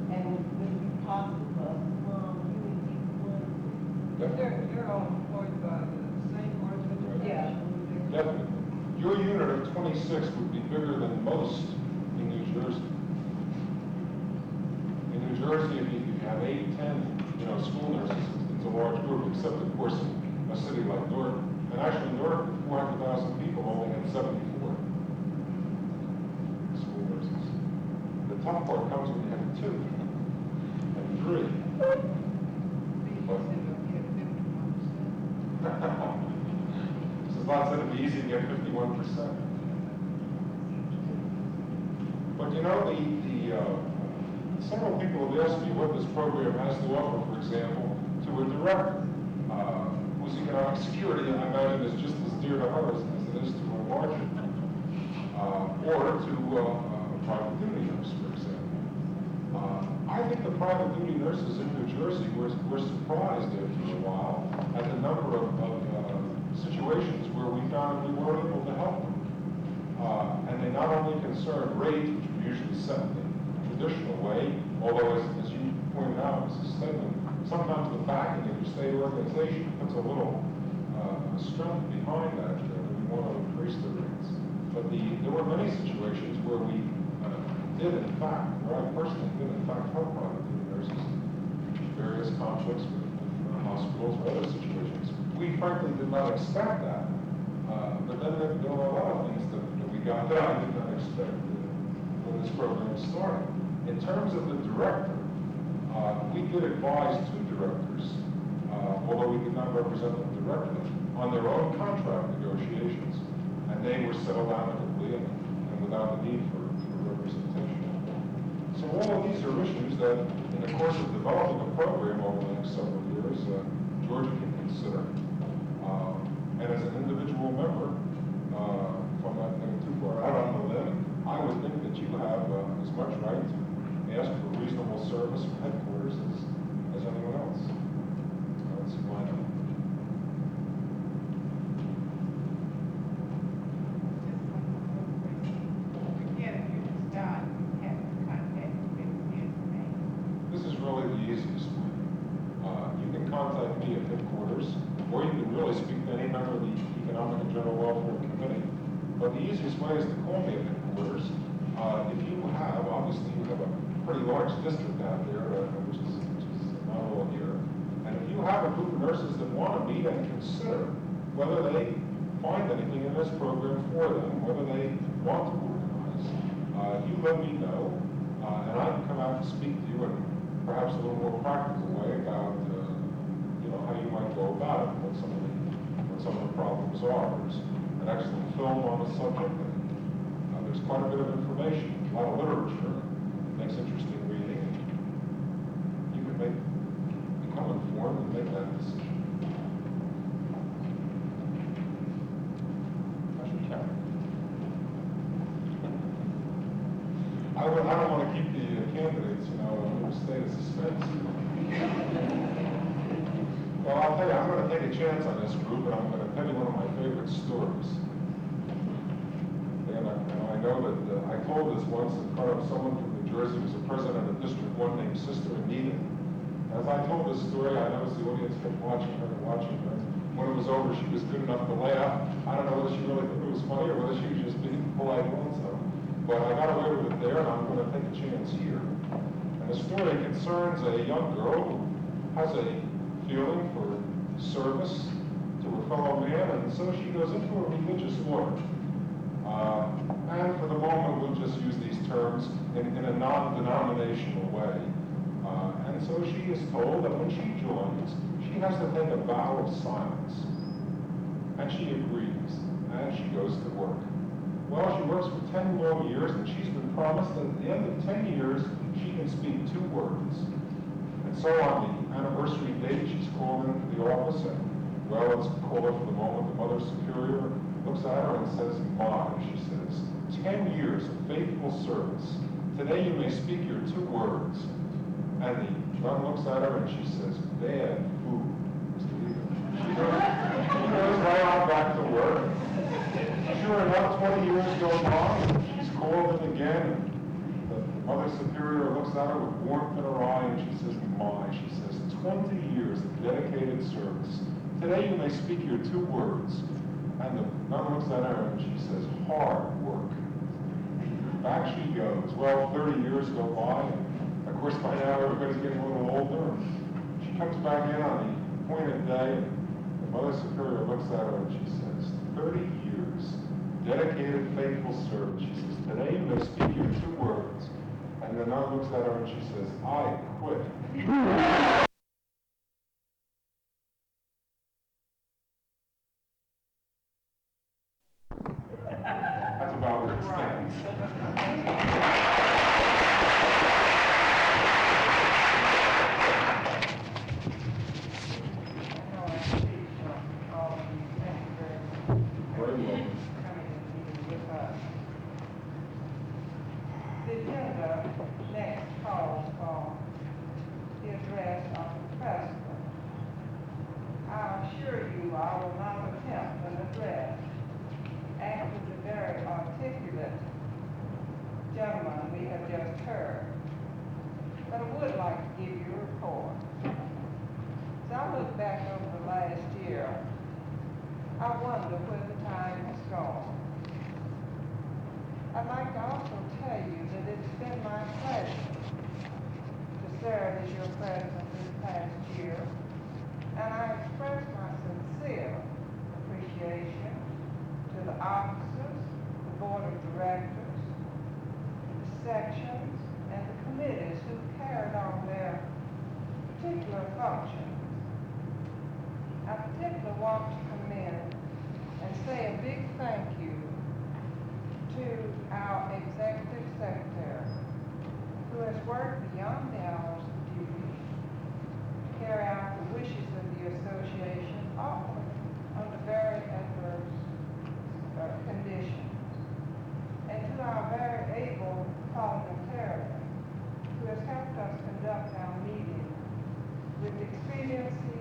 And would it be possible for us to form UED one? They're all employed by the same Board of Education? Yeah. definitely. Your unit of 26 would be bigger than most in New Jersey. In New Jersey, if you have 8, 10, school nurses, it's a large group, except of course in a city like Newark. And actually Newark, with 400,000 people, only had 74 school nurses. The tough part comes when you have 2 and 3. It's not going to be easy to get 51%. But several people have asked me what this program has to offer, for example, to a director whose economic security, I imagine, is just as dear to her as it is to a margin, or to a private duty nurse, for example. I think the private duty nurses in New Jersey were surprised after a while at the number of situations where we found we weren't able to help them. And they not only concern rates, which are usually set in the traditional way, although as you pointed out, Mrs. Stedman, sometimes the backing of your state organization puts a little strength behind that, we want to increase the rates. But there were many situations where we did in fact, where I personally did in fact help private duty nurses, various conflicts with hospitals or other situations. We frankly did not expect that, but then there were a lot of things that we got that I did not expect when this program started. In terms of the director, we did advise 2 directors, although we did not represent them directly, on their own contract negotiations, and they were settled amicably and without the need for representation. So all of these are issues that, in the course of developing a program over the next several years, Georgia can consider. And as an individual member, if I'm not going too far out on the limb, I would think that you have as much right to ask for reasonable service from headquarters as anyone else. I don't see why not. This is really the easiest way. You can contact me at headquarters, or you can really speak to any member of the Economic and General Welfare Committee. But the easiest way is to call me at headquarters. If you have, obviously, you have a pretty large district out there, which is not all here. And if you have a group of nurses that want to meet and consider whether they find anything in this program for them, whether they want to organize, you let me know, and I can come out and speak to you in perhaps a little more practical way about how you might go about it, what some of the problems are. There's an excellent film on the subject, and there's quite a bit of information, a lot of literature. It makes interesting reading, and you can become informed and make that decision. I don't want to keep the candidates, in a state of suspense. Well, I'll tell you, I'm going to take a chance on this group, and I'm going to tell you one of my favorite stories. And I know that I told this once in front of someone from New Jersey who was a president of District 1 named Sister Anita. As I told this story, I noticed the audience kept watching her and watching her. When it was over, she was good enough to laugh. I don't know whether she really thought it was funny or whether she was just being polite also. But I got away with it there, and I'm going to take a chance here. And the story concerns a young girl who has a feeling for service to her fellow man, and so she goes into a religious order. And for the moment, we'll just use these terms in a non-denominational way. And so she is told that when she joins, she has to take a vow of silence. And she agrees, and she goes to work. Well, she works for 10 long years, and she's been promised that at the end of 10 years, she can speak 2 words. And so on the anniversary date, she's called into the office, and, well, let's call it for the moment, the Mother Superior looks at her and says, "My," she says, "10 years of faithful service. Today you may speak your 2 words." And the nun looks at her and she says, "Bad food, Mr. Leader." She goes right on back to work. Sure enough, 20 years go by, and she's called in again, and the Mother Superior looks at her with warmth in her eye, and she says, "My," she says, "20 years of dedicated service. Today you may speak your 2 words." And the nun looks at her and she says, "Hard work." Back she goes. Well, 30 years go by, and of course by now everybody's getting a little older. She comes back in on the appointed day, and the Mother Superior looks at her and she says, 30 years, dedicated, faithful service. She says, "Today you may speak your 2 words." And the nun looks at her and she says, "I quit." That's about where it stands. Very well. The agenda next calls for the address of the president. I assure you I will not attempt an address after the very articulate gentleman we have just heard. But I would like to give you a report. As I look back over the last year, I wonder where the time has gone. I'd like to also tell you that it's been my pleasure to serve as your president this past year, and I express my sincere appreciation to the officers, the board of directors, the sections, and the committees who carried on their particular functions. I particularly want to come in and say a big thank you to our executive secretary, who has worked beyond the hours of duty to carry out the wishes of the association, often under very adverse conditions, and to our very able parliamentarian, who has helped us conduct our meetings with expediency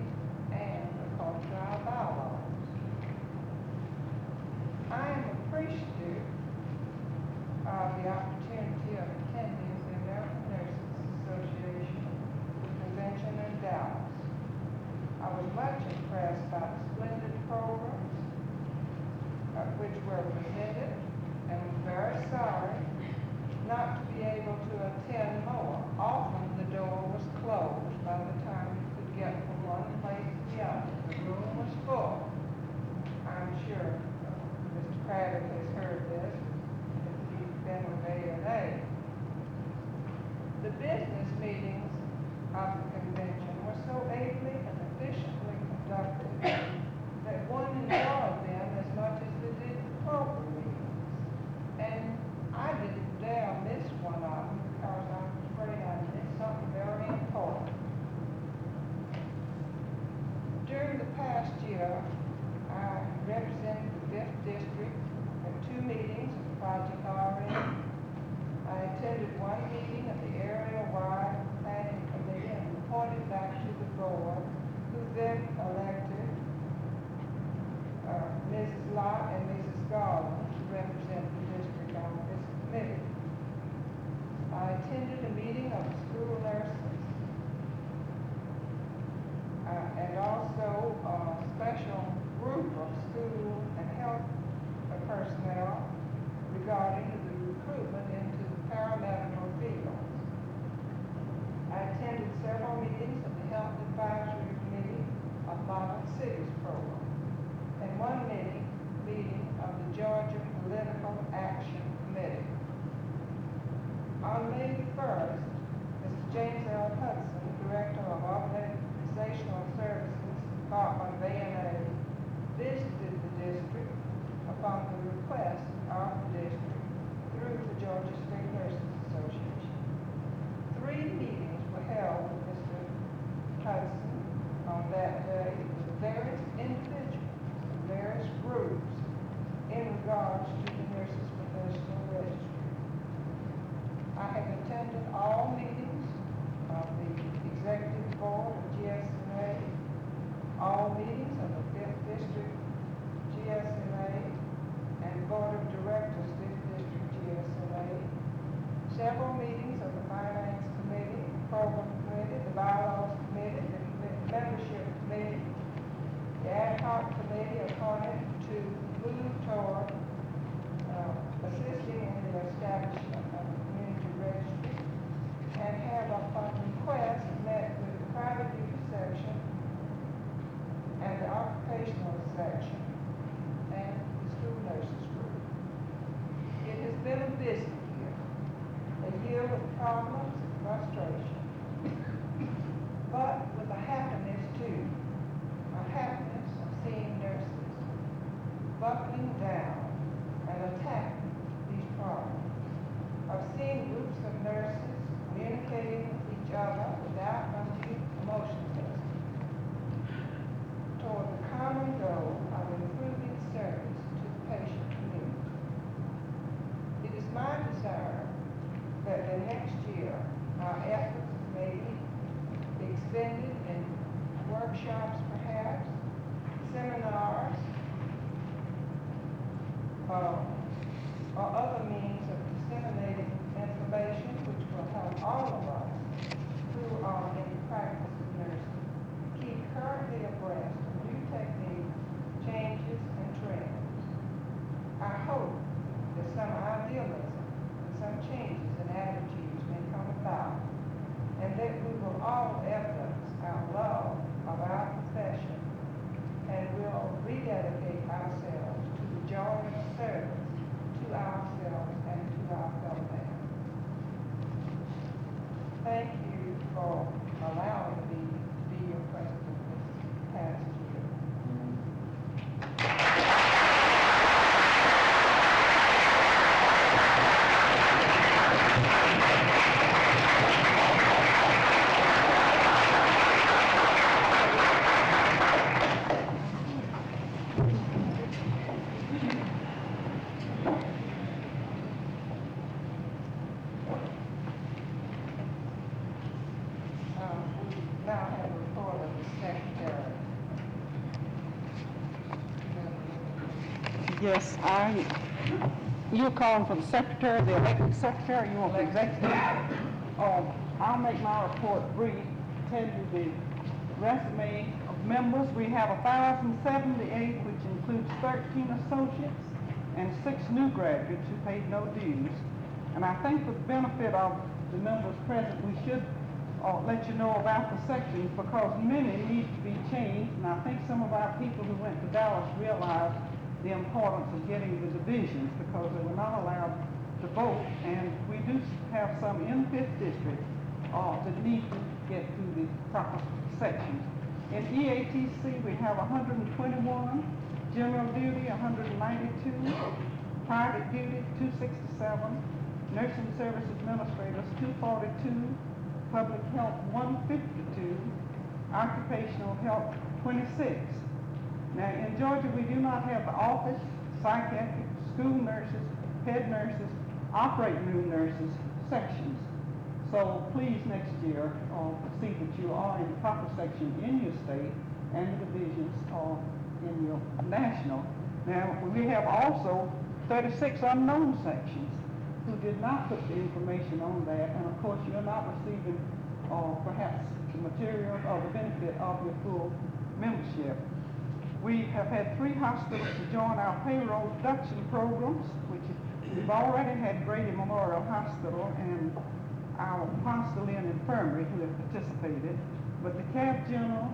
and according to our bylaws. I am appreciative of the opportunity of attending the American Nurses Association convention in Dallas. I was much impressed by the splendid programs which were presented, and was very sorry not to be able to attend more. Often the door was closed by the time you could get from one place to the other. The room was full. I'm sure Mr. Craddock has heard this, if he's been with ANA. The business meetings of the convention were so ably and efficiently conducted that one enjoyed them as much as they did the program meetings. And I didn't dare miss one of them because I was afraid I'd miss something very important. During the past year, I represented the 5th District at 2 meetings of Project RM. I attended one meeting of the area-wide planning committee and reported back to the board, who then elected Mrs. Lott and Mrs. Garland to represent the district on this committee. I attended a meeting of the school nurses and also a special group of school and health personnel regarding the recruitment into the paramedical fields. I attended several meetings of the Health Advisory Committee of Model Cities Program, and one meeting of the Georgia Political Action Committee. On May 1st, Mr. James L. Hudson charge to the Nurses Professional Registry. I have attended all meetings of the Executive Board of GSMA, all meetings of the 5th District GSMA, and Board of Directors 5th District GSMA, several meetings of the Finance Committee, Program Committee, the Bylaws Committee, the Membership Committee, the Ad Hoc Committee appointed to move toward assisting in the establishment of a community registry, and have upon request met with the private duty section and the occupational section and the school nurses group. It has been a busy year, a year with problems and frustration, but with a happiness too, a happiness of seeing nurses buckling down and attacking these problems, of seeing groups of nurses communicating with each other without undue emotionalism toward the common goal of improving service to the patient community. It is my desire that the next year our efforts may be expended in workshops perhaps, seminars, or other means of disseminating information which will help all of us who are in the practice of nursing keep currently abreast of new techniques, changes, and trends. I hope that some idealism and some changes in attitudes may come about, and that we will all evidence our love of our profession and will rededicate ourselves to the joy of service to ourselves and to our fellow man. Thank you for allowing me to be your president this past year. We now have a report of the secretary. Yes, you're calling for the secretary, the elected secretary, you want the executive? I'll make my report brief, tell you the resume of members. We have 1,078, which includes 13 associates and 6 new graduates who paid no dues. And I think for the benefit of the members present, we should let you know about the sections because many need to be changed. And I think some of our people who went to Dallas realized the importance of getting the divisions because they were not allowed to vote. And we do have some in 5th District that need to get through the proper sections. In EATC, we have 121, general duty 192, private duty 267, nursing service administrators 242, public health 152, occupational health 26. Now in Georgia we do not have the office, psychiatric, school nurses, head nurses, operating room nurses sections. So please next year see that you are in the proper section in your state and the divisions are in your national. Now we have also 36 unknown sections who did not put the information on that, and of course you're not receiving perhaps the material or the benefit of your full membership. We have had 3 hospitals to join our payroll deduction programs, which we've already had Grady Memorial Hospital and our Hospital and Infirmary who have participated, but the Cav General,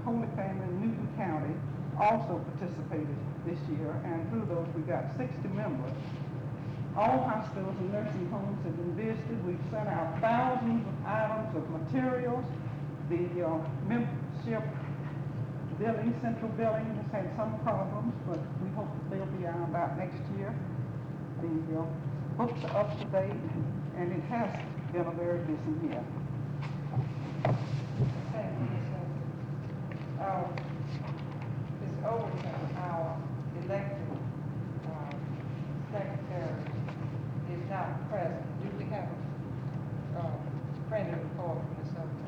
Holy Family in Newton County also participated this year, and through those we got 60 members. All hospitals and nursing homes have been visited. We've sent out thousands of items of materials. The membership billing, central billing has had some problems, but we hope that they'll be ironed out next year. The books are up to date, and it has been a very busy year. Thank you, Ms. Ms. Overton, our elected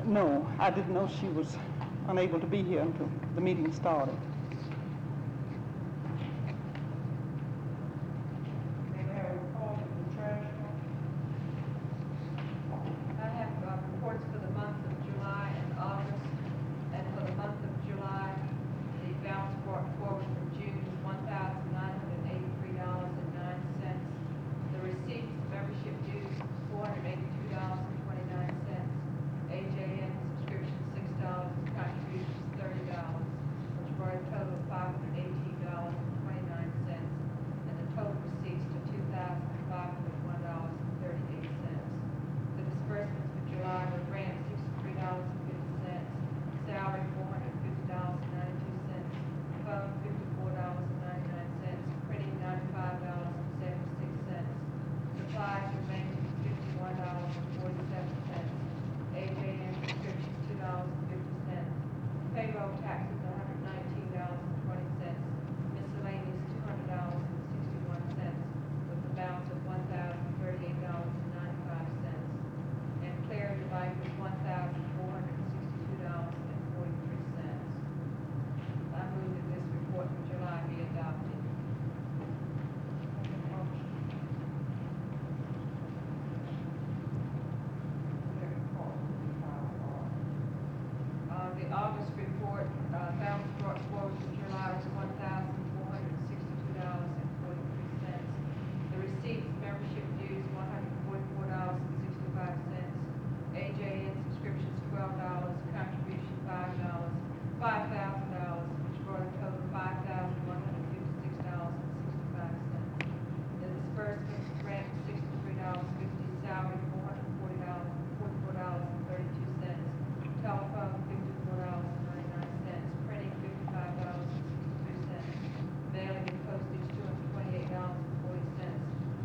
No, I didn't know she was unable to be here until the meeting started. May we have a report of the treasurer? I have reports for the month of July and August, and for the month of July, the balance brought forward from June is $1,983.09. The receipts, membership dues, $482.29. AJN subscription, $6, contributions, $30, which brought a total of $518.29, and the total receipts to $2,501.38. The disbursements for July were grant $63.50, salary $450.92, phone $54.99, printing $95.76, supplies remaining $51.47, AJN subscriptions $2.50, payroll taxes $119.20, miscellaneous $200.61, with a balance of $1,038.95, and clearing the bank was $1,462.43. I move that this report for July be adopted. The August report, balance brought forward for July was $1,462.43. The receipts, membership dues, $144.65. AJN subscriptions, $12, contribution, $5,000, which brought a total of $5,156.65. The disbursements, grant, $63.50, salary, $444.32, telephone, $54.99, printing, $55.63, mailing and postage, $228.40,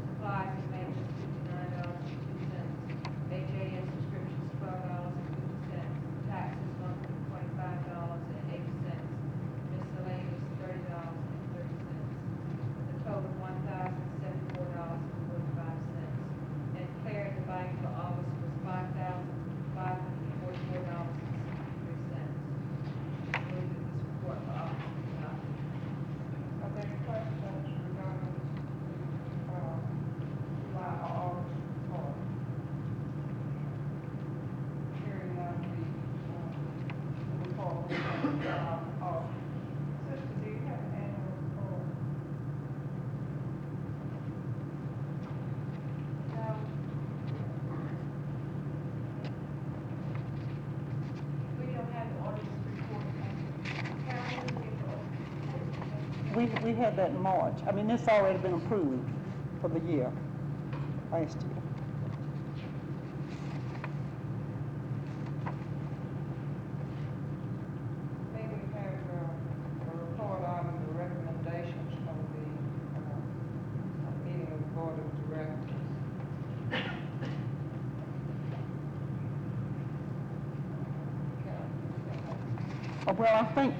supplies and maintenance, $59.02, AJN subscriptions, $12.50, taxes, $125.80, miscellaneous, $30.30, the total $1,074.45, and declared the bank for August was $5,544.63. Move that this report for August be adopted. Are there any questions regarding July or August report? Hearing none, the report will be August. Sister, do you have an annual report? No. We don't have the auditor's report. Carol, we have the auditor's report. We had that in March. I mean, it's already been approved for the year, last year. May we have a report on the recommendations from the meeting of the Board of Directors? Well, I think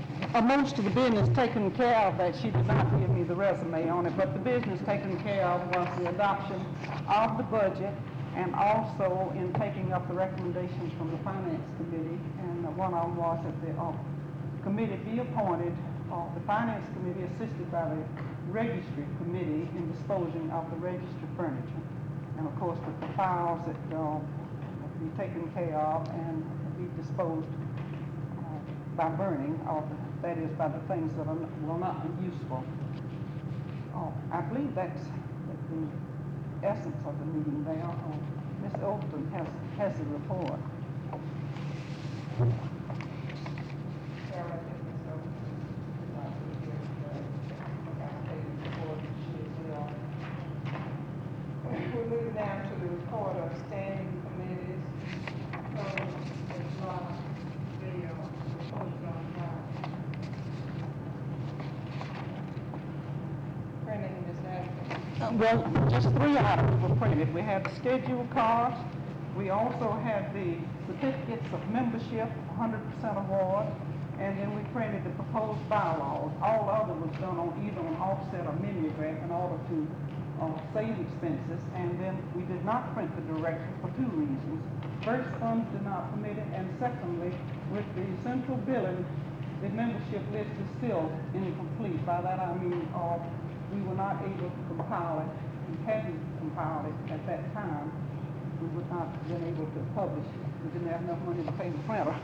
most of the business taken care of, that she did not give me the resume on it, but the business taken care of was the adoption of the budget and also in taking up the recommendations from the Finance Committee. And one of them was that the committee be appointed, the Finance Committee assisted by the Registry Committee in disposing of the register furniture. And of course, that the files that be taken care of and be disposed by burning, or that is, by the things that will not be useful. I believe that's the essence of the meeting there. Ms. Overton has the report. Sarah, I think Ms. Overton would like to give the updated report that she is ill. We're moving now to the report of standing committees. Printing, Ms. Atkins. Well, just 3 items were printed. We had the schedule cards. We also had the certificates of membership, 100% award, and then we printed the proposed bylaws. All other was done on either an offset or mimeograph in order to save expenses, and then we did not print the directory for two reasons. First, funds did not permit it, and secondly, with the central billing, the membership list is still incomplete. By that I mean, we were not able to compile it, we hadn't compiled it at that time. We would not have been able to publish it. We didn't have enough money to pay the printer.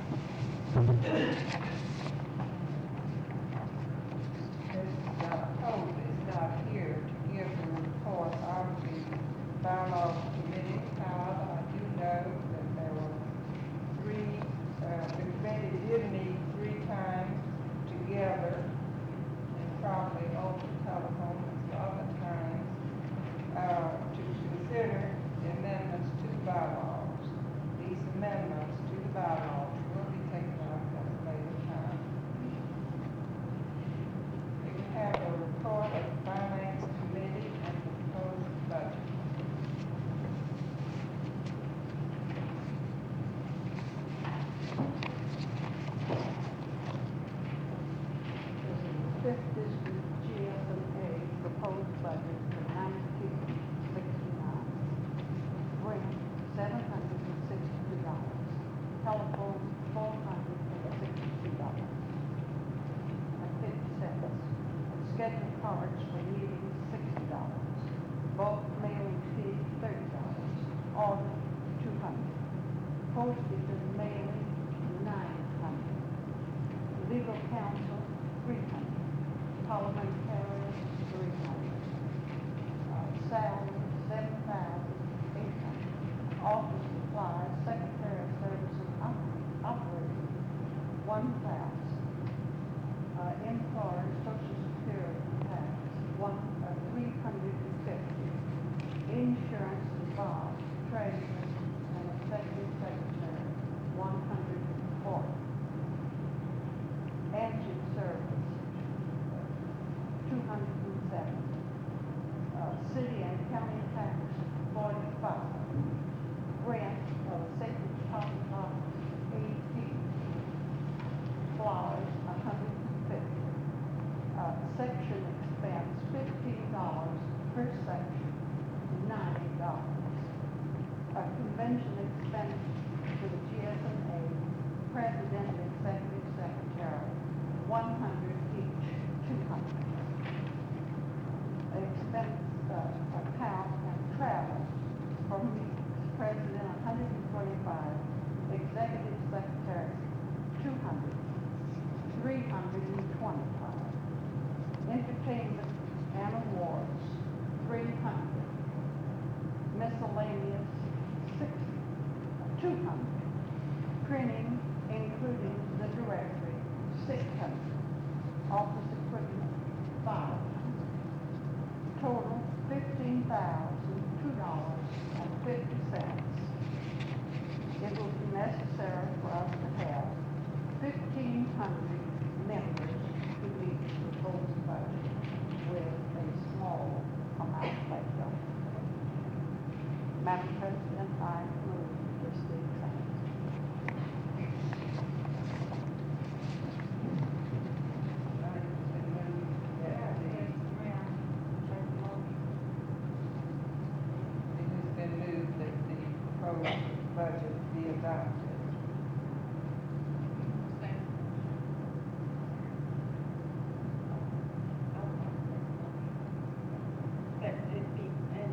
Hope is not here to give the report of the bylaw committee. However, I do know that there were the committee did meet 3 times together, and probably over the telephone and some other times, to consider the amendments to the bylaws. These amendments to the bylaws will be taken up at a later time. We have a report of the Finance Committee and the proposed budget. Fifth District GSA proposed budget for 9269. Rent $762. Telephone $462.50. Scheduled cards for meetings $60. Bulk mailing fee $30. Order $200. Postage and mailing $900. Legal counsel $300. Parliamentarian $300. Salary $7,800. Office supplies, secretary of services, operating $1,000. Employers, social security tax $350. Insurance involved, treasurer and executive secretary $140. Engine service $207. City and county tax $45. Rent of Sacred Heart Office $18. Flowers $150. Section expense $15 per section, $90. Convention expense for the GSNA, president and executive secretary, $100 each, $200. Expense account and travel for meetings, president $125, executive secretary $200, $325. Entertainment and awards $300. Miscellaneous $200. Printing, including the directory, $600. Office equipment $500. Total $15,002.50. It will be necessary for us to have 1,500 members to meet the proposed budget with a small amount left over. Madam President, I move this be accepted. It has been moved that the proposed budget be adopted. That it be, and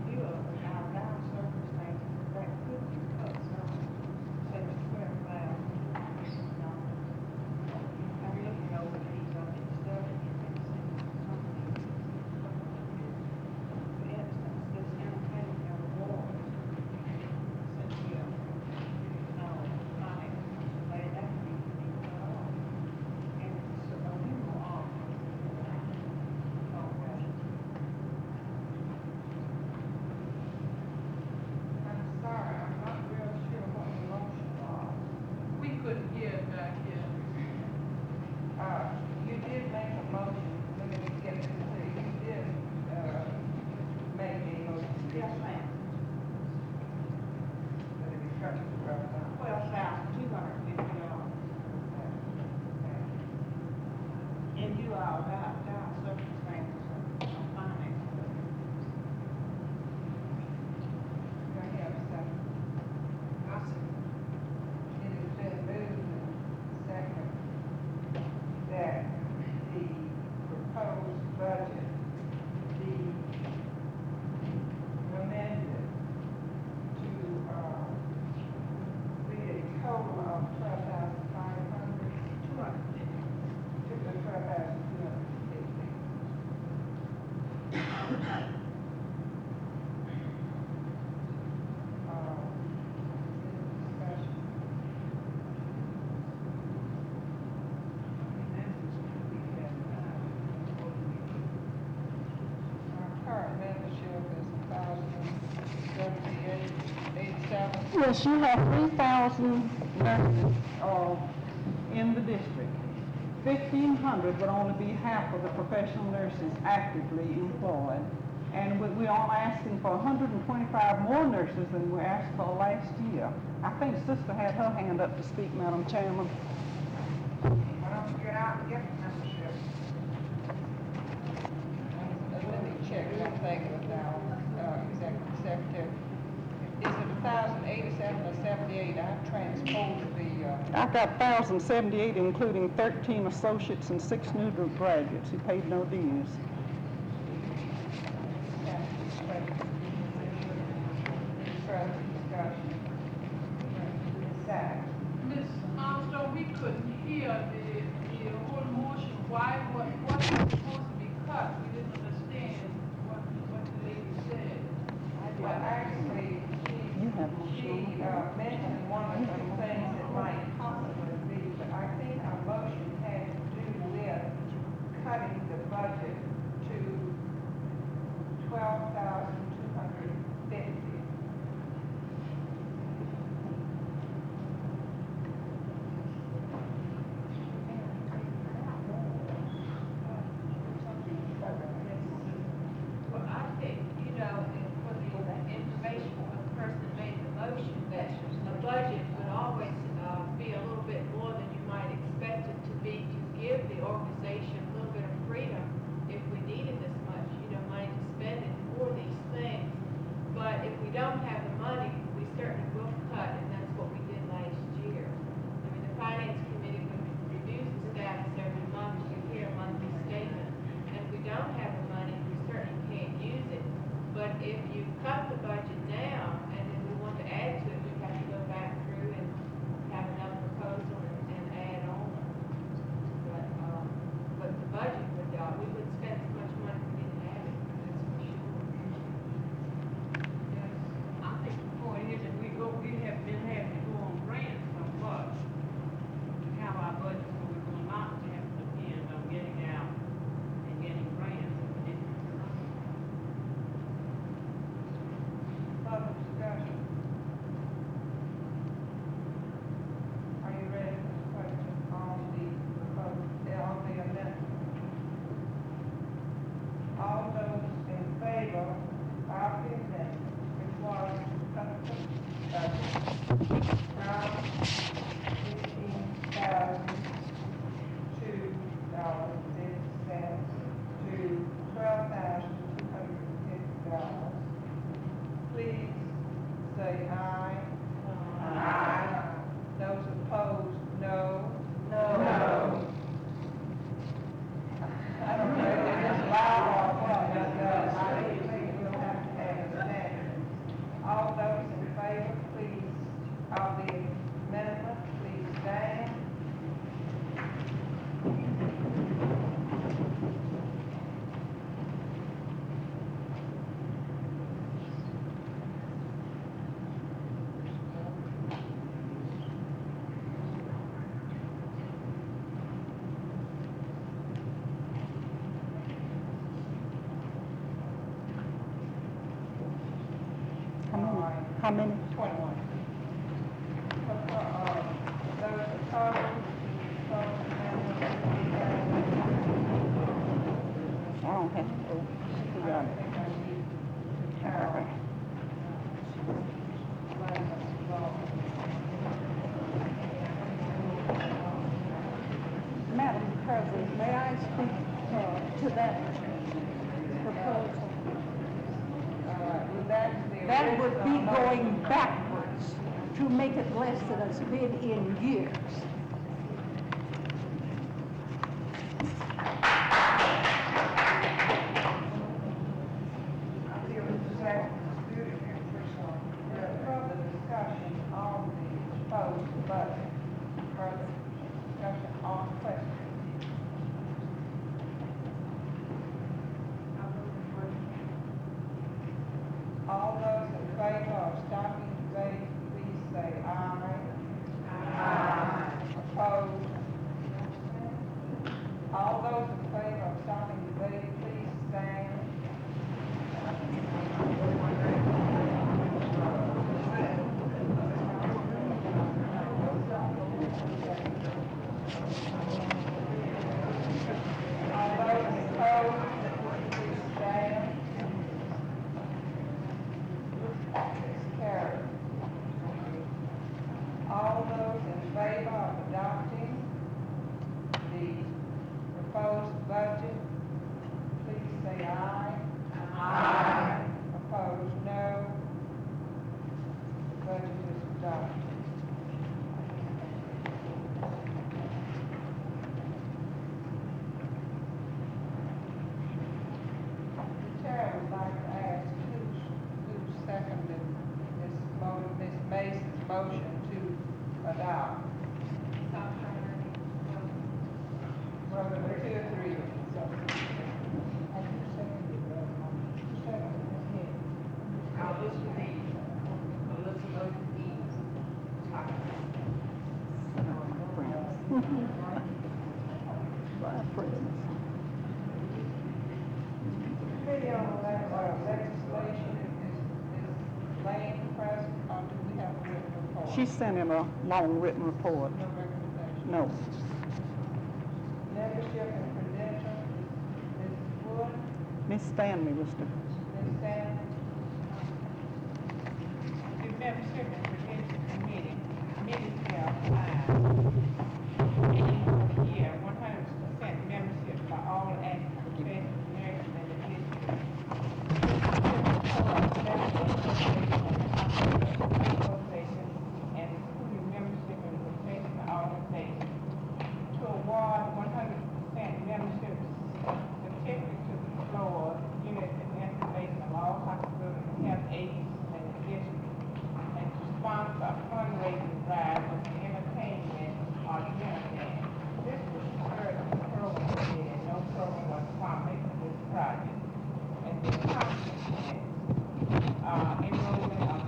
view of our down circumstances, that could be cut some, say, the $12,000. I'm looking over these, I've been studying and seeing something. For instance, this entertainment award, since we are Yes, you have 3,000 nurses, in the district. 1,500 would only be half of the professional nurses actively employed. And we are asking for 125 more nurses than we asked for last year. I think Sister had her hand up to speak, Madam Chairman. Why don't you get out and get the membership? Let me check one thing with our executive secretary. Is it 1,087 or 78? I've transposed the, I've got 1,078, including 13 associates and 6 new graduates who paid no dues. further discussion. Decide. Ms. Armstrong, we couldn't hear the whole motion. Why, what was supposed to be cut? We didn't understand what the lady said. Well, actually, she mentioned one of the things that might possibly be, but I think our motion had to do with cutting the budget to 12,250. Well, I think, for the information for the person that made the motion, that a budget would always be a little bit more than you might expect it to be, to give the organization a little bit of freedom if we needed this much, money to spend it for these things. But if we don't have the money, we certainly will cut, and that's what we did last year. I mean, the finance committee would review the status every month, you hear a monthly statement. And if we don't have the money, we certainly can't use it. But if you cut the budget now, and then we want to add to it, we have to go back through and have another proposal and add on. But the budget would, we wouldn't spend as much money if we didn't have it, that's for sure. I think the point is that we have been having to go on grants so much to have our budget, so we're going not to have to depend on getting out and getting grants. Further discussion. Are you ready for the question on the amendment? All those in favor of the amendment, which was cut the budget from $15,002.50 to $12,250. Please say aye. Aye. Those opposed, no. No. I don't know if it's loud or what, but I think we'll have to have a standard. All those in favor, please, of the amendment, please stand. How many? 21. Those opposed, I don't have to go. Who got it? Madam President, may I speak to that proposal? That would be going backwards to make it less than it's been in years. I feel exactly disputed here, further discussion on the proposed budget. Further discussion on the question. All those in favor of stopping debate, please say aye. Aye. Well, there were 2 or 3, so. I'll listen to these. Elizabeth E. Tucker. Vice President. Committee on legislation is Lane present, or do we have a written report? She sent in a long written report. No recommendation. No. Membership and credentials, Ms. Wood, Miss Stanley was the, Ms. Stanley. The membership and credentials committees have 5. And for the year, 100% membership by all active professional nurses in the district. Association and including membership in professional organizations. To award 100% membership certificate to the floor, units and installation of all hospitals and health agencies in the district, and to sponsor a fundraising drive for the entertainment or dinner dance. This was the third program bid, and no program was funded for this project. And the accomplishment, enrollment of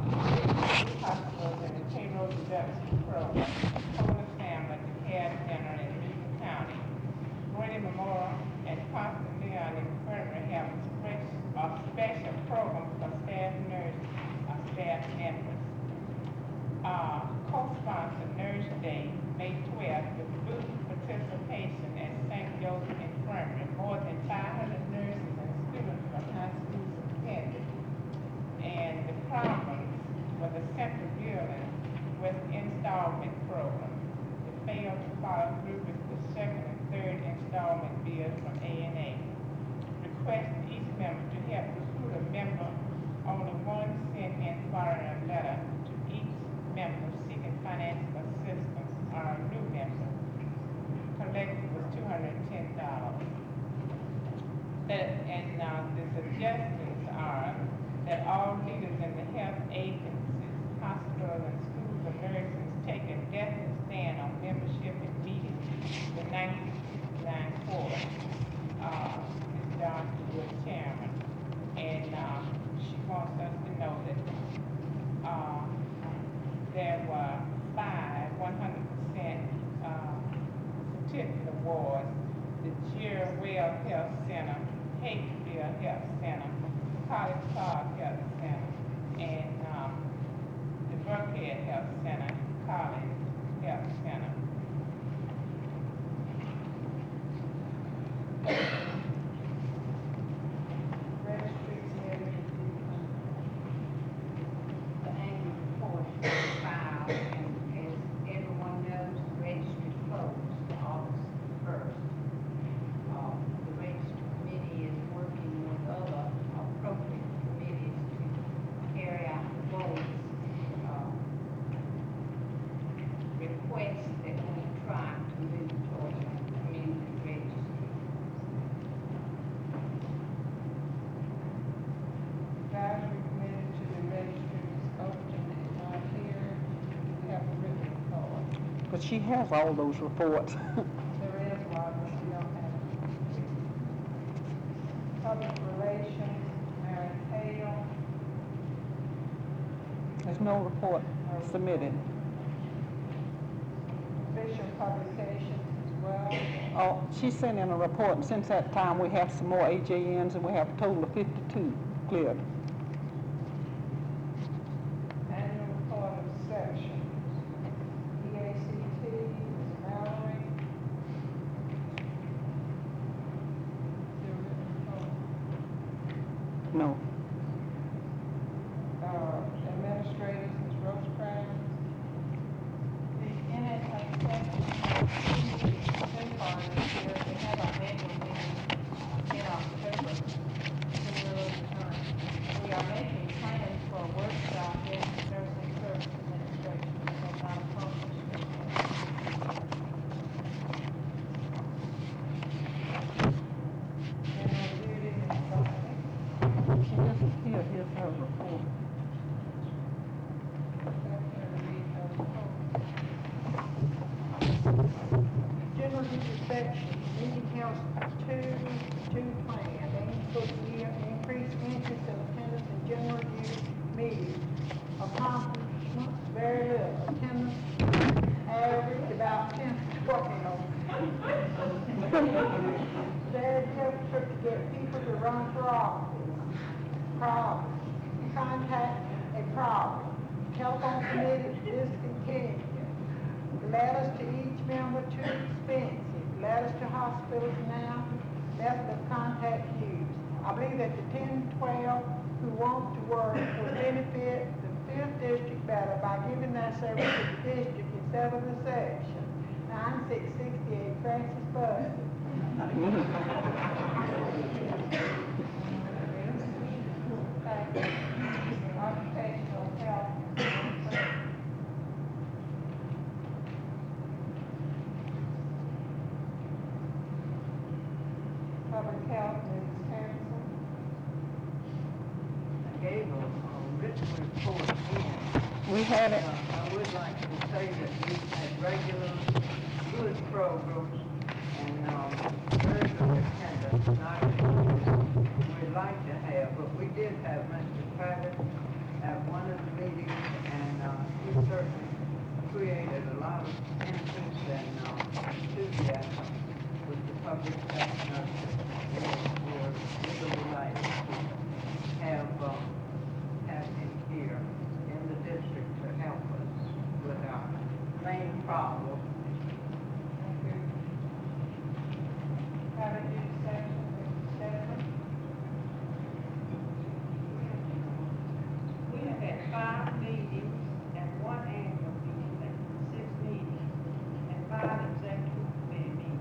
6 hospitals in the payroll deduction program, Holy Family Care Center in Newton County. Grady Memorial and Constant Leon Infirmary have a special program for staff nurses or staff members. Co-sponsored Nurse Day, May 12th, with booth participation at St. Joseph Infirmary. More than 500 nurses and students from high schools attended. And the problems were the central building with installment program. The failed to follow through with the second and third installment bills from A&A. Request each member to help recruit a member. Only 1 cent in foreign a letter to each member seeking financial assistance or a new member. Collected was $210. The suggestions are that all leaders in the health agencies, hospitals, and schools of nursing take a definite stand on membership in meetings. The 1969 court, Ms. Johnson was chairman, and she wants us to know that there were 5 100% certificate awards. The Jerry Well Health Center, Hakeville Health Center, College Park Health Center, and the Buckhead Health Center, College Health Center. Registry committee, The annual report is filed, and as everyone knows, the registry closed August 1st. The registry committee is working with other appropriate committees to carry out the board's request that we try to move towards a community registry. advisory committee to the registry is open and not here. We have a written report. but she has all those reports. There is one, but we don't have it. Public relations, Mary Hale. There's no report submitted. Official publications as well. Oh, she sent in a report, and since that time, we have some more AJNs, and we have a total of 52 cleared. Annual report of sections. EACT, Ms. Mallory. The written report. No. Administrators, Ms. Rosecrans. The NSA section, they have our annual meeting in October. We are making plans for a workshop in nursing service administration, so not accomplished. General duty, Ms. Bunting. She doesn't here, here's her report. Secretary, read her report. General duty section, meeting house two plan, they include increase interest in attendance in general review meetings. Accomplishments, very little, attendance average about 10 to 12. Very difficult to get people to run for office. Problem, contact a problem. Telephone committee discontinued. Letters to each member too expensive. Letters to hospitals now, method of contact used. I believe that the 10, 12 who want to work will benefit the 5th district better by giving their service to the district instead of the section. 9668 Francis Bud. Occupational health. Public health, Ms. Harrison. I gave a written report in. We had it. I would like to say that we had regular, good programs and very good attendance, not as good as we'd like to have, but we did have Mr. Travis at one of the meetings, and he certainly created a lot of interest and enthusiasm with the public health nurses. We're really delighted to have him here in the district to help us with our main problem. Private duty section, Ms. Stephanie. We have had 5 meetings and 1 annual meeting, 6 meetings, and 5 executive committee meetings.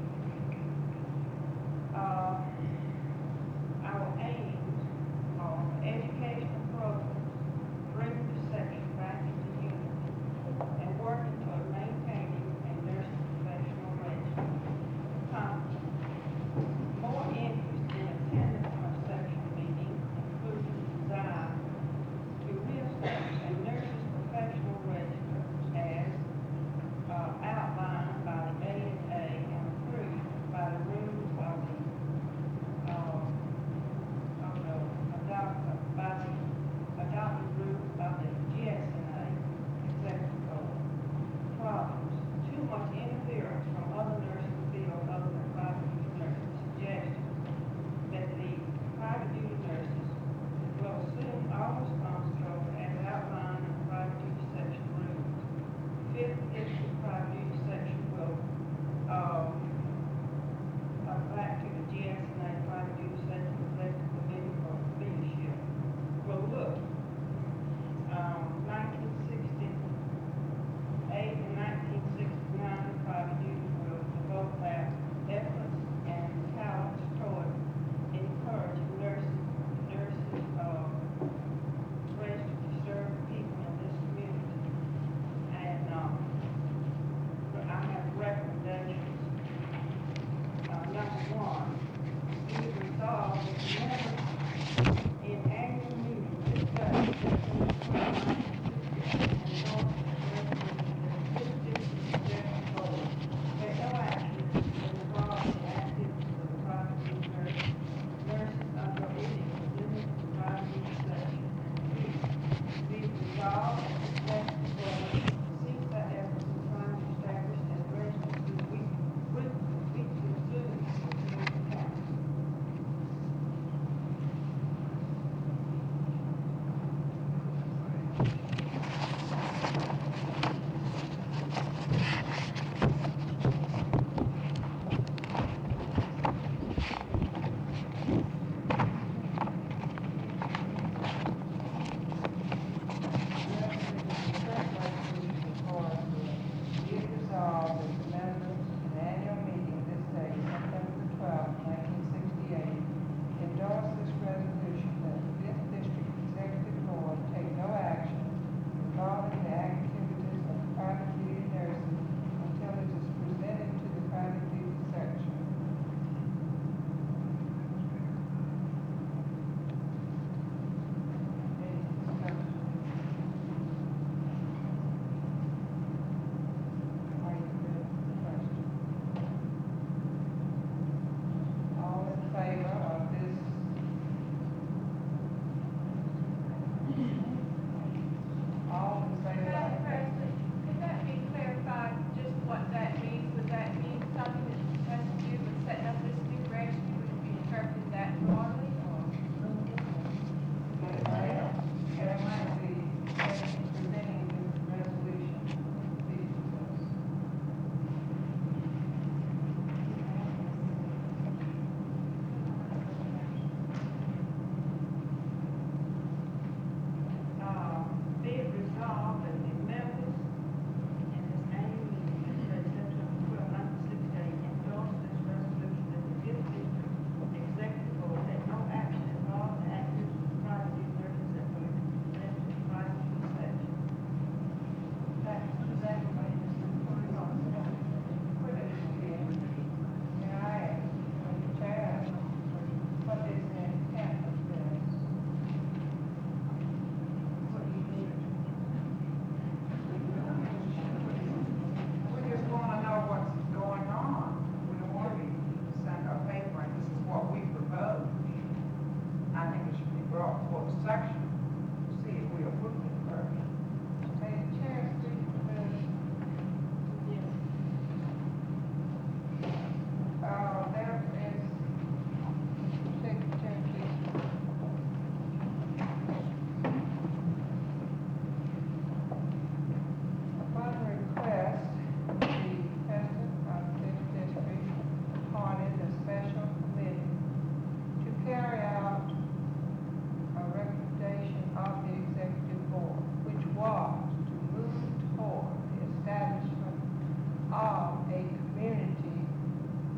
form a community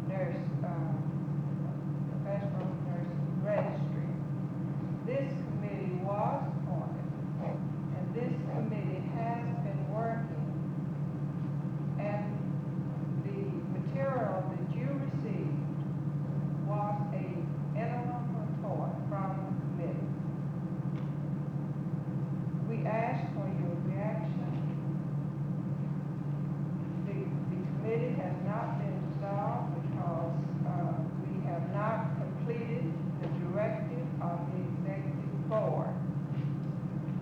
nurse, professional nurse registry. This committee was appointed, and this committee has been working, and the material that you received was a interim report from the committee. We asked for your reaction. The committee has not been dissolved because we have not completed the directive of the executive board.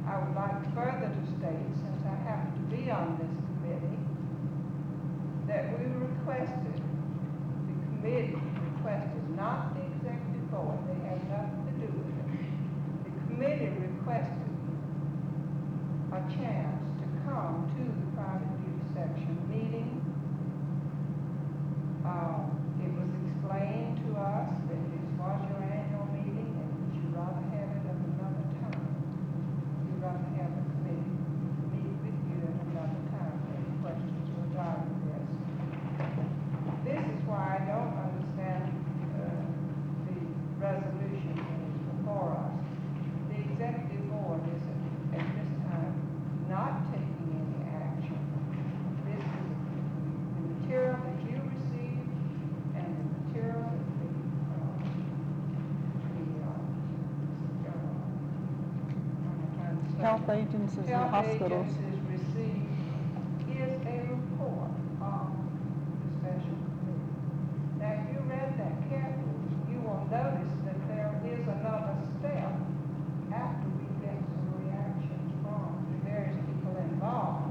I would like further to state, since I happen to be on this committee, that we requested, the committee requested, not the executive board, they have nothing to do with it. The committee requested a chance to come to the private duty section meeting. It was explained to us that this was your annual meeting and that you'd rather have it at another time. You'd rather have the committee meet with you at another time. Any questions regarding this? This is why I don't understand the resolution that is before us. The executive board is at this time not taking any action. This is the material that you received and the material that Health agencies and health hospitals. agencies received is a report of the special committee. Now, if you read that carefully, you will notice that there is another step after we get some reactions from the various people involved.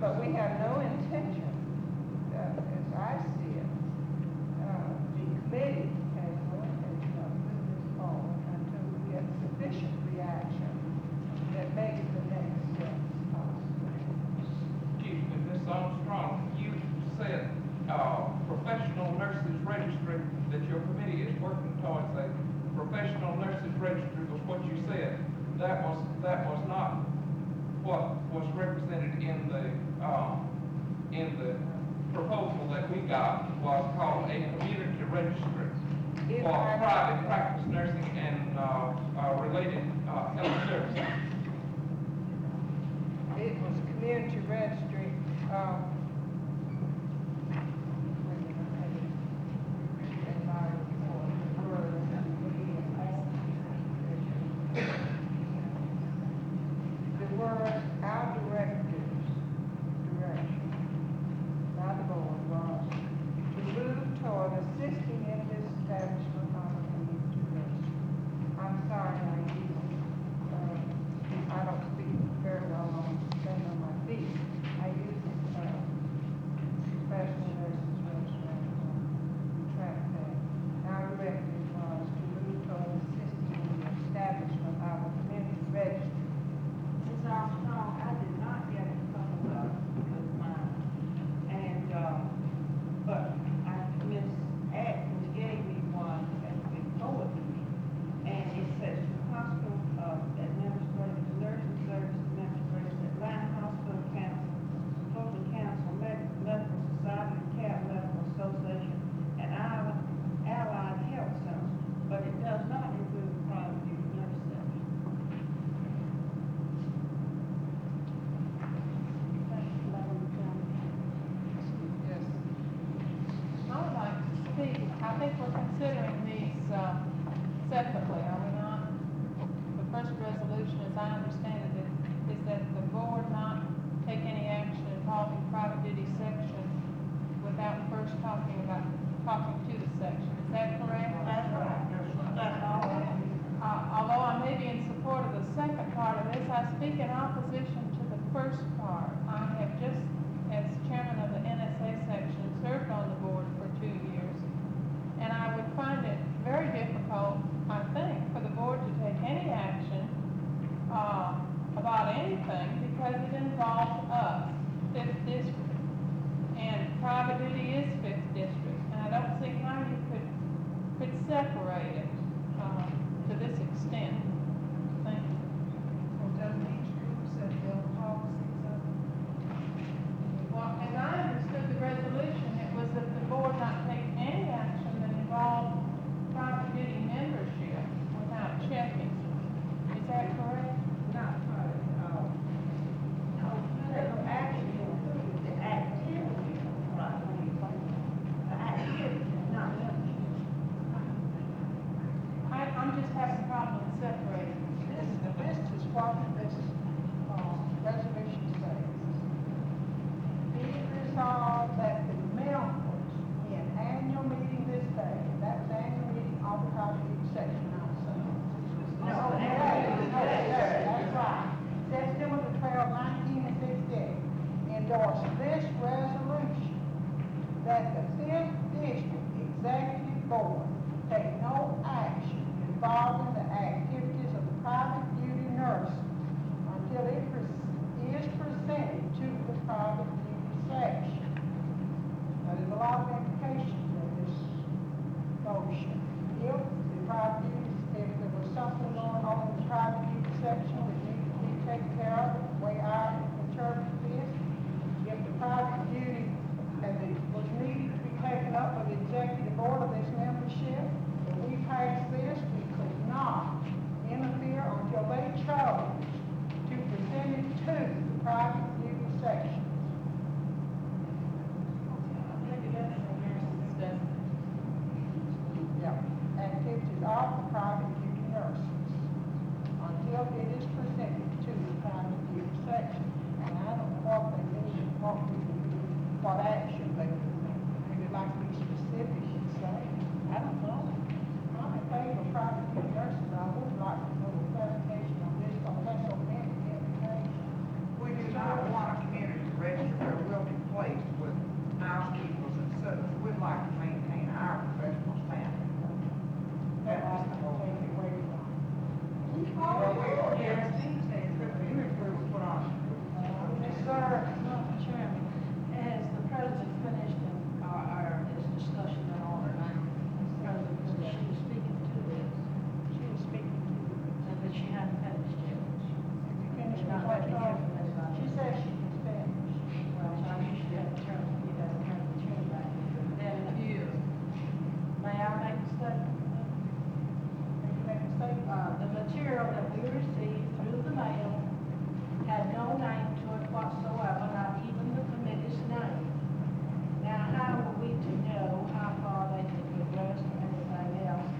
But we have no intention, as I see it, the committee has no intention of moving this forward until we get sufficient reaction that makes the next step possible. Excuse me, Ms. Armstrong, you said, professional nurses registry, that your committee is working towards a professional nurses registry was what you said. That was not what was represented in the proposal that we got, was called a community registry If for I- private practice nursing and, related, health services. It was community registry, wait a minute, I had it in my report, the word, our directives, direction, not the board, was to move toward assisting in this establishment of a community registry. I'm sorry, I don't speak very well on staying on my feet. I use professional nurses registry to track that. Our directive was to move toward assisting in the establishment of a community registry. Ms. Armstrong, I did not get a couple of mine. And, but Ms. Atkins gave me one at the before meeting. And it says to hospital, administrative, nursing service administrators, Atlanta Hospital Council, Florida Council, Medical Society, Cap Medical Association, and Allied Health Centers. But it does not include private duty nurse centers. Yes. I would like to speak, I think we're considering these separately, are we not? The first resolution, as I understand it, is that the board not take any action involving private duty section without first talking to the section. Is that correct? That's right. That's all. Although I may be in support of the second part of this, I speak in opposition to the first part. I have just, as chairman of the NSA section, served on the board for 2 years, and I would find it very difficult, I think, for the board to take any action about anything because it involves us, 5th district, and private duty is 5th district, and I don't see how you could separate it to this extent. Thank you. Well, doesn't each group set their policies up? Well, and I that the fifth district executive board take no action involving the activities of the private duty nurse until it is presented to the private duty section. Now, there's a lot of implications in this motion. If the private duty, if there was something going on in the private duty section that needed to be taken care of, the way I interpret this, if the private duty and it was needed to be taken up by the executive board of this membership, and we passed this, we could not interfere until they chose to present it to the private duty section. Yeah, activities of the private duty nurses until it is presented to the private duty section. And I don't know what they mean, what action they would make. Maybe like to be specific and say, I don't know. I'm in favor of private duty nurses, I would like to know the clarification on this, because that's so many implications. We do not want a community to register a willing place with housekeepers and such. We'd like to maintain our professional standard. That I can take it away from. Well, we are guaranteed things that we would put on. Yes, sir. Mr. Chairman, has the president finished his discussion in order now? President, she was speaking to this. She was speaking to you. And that she hadn't finished yet. Finish Not with ready to hear what, from anybody. she said she was finished. Well, I usually have to turn, you guys turn the chair back. Then, may I make a statement? Did you make a statement? The material that we received through the mail had no name to it whatsoever, not even the committee's name. Now, how were we to know how far they had progressed or anything else?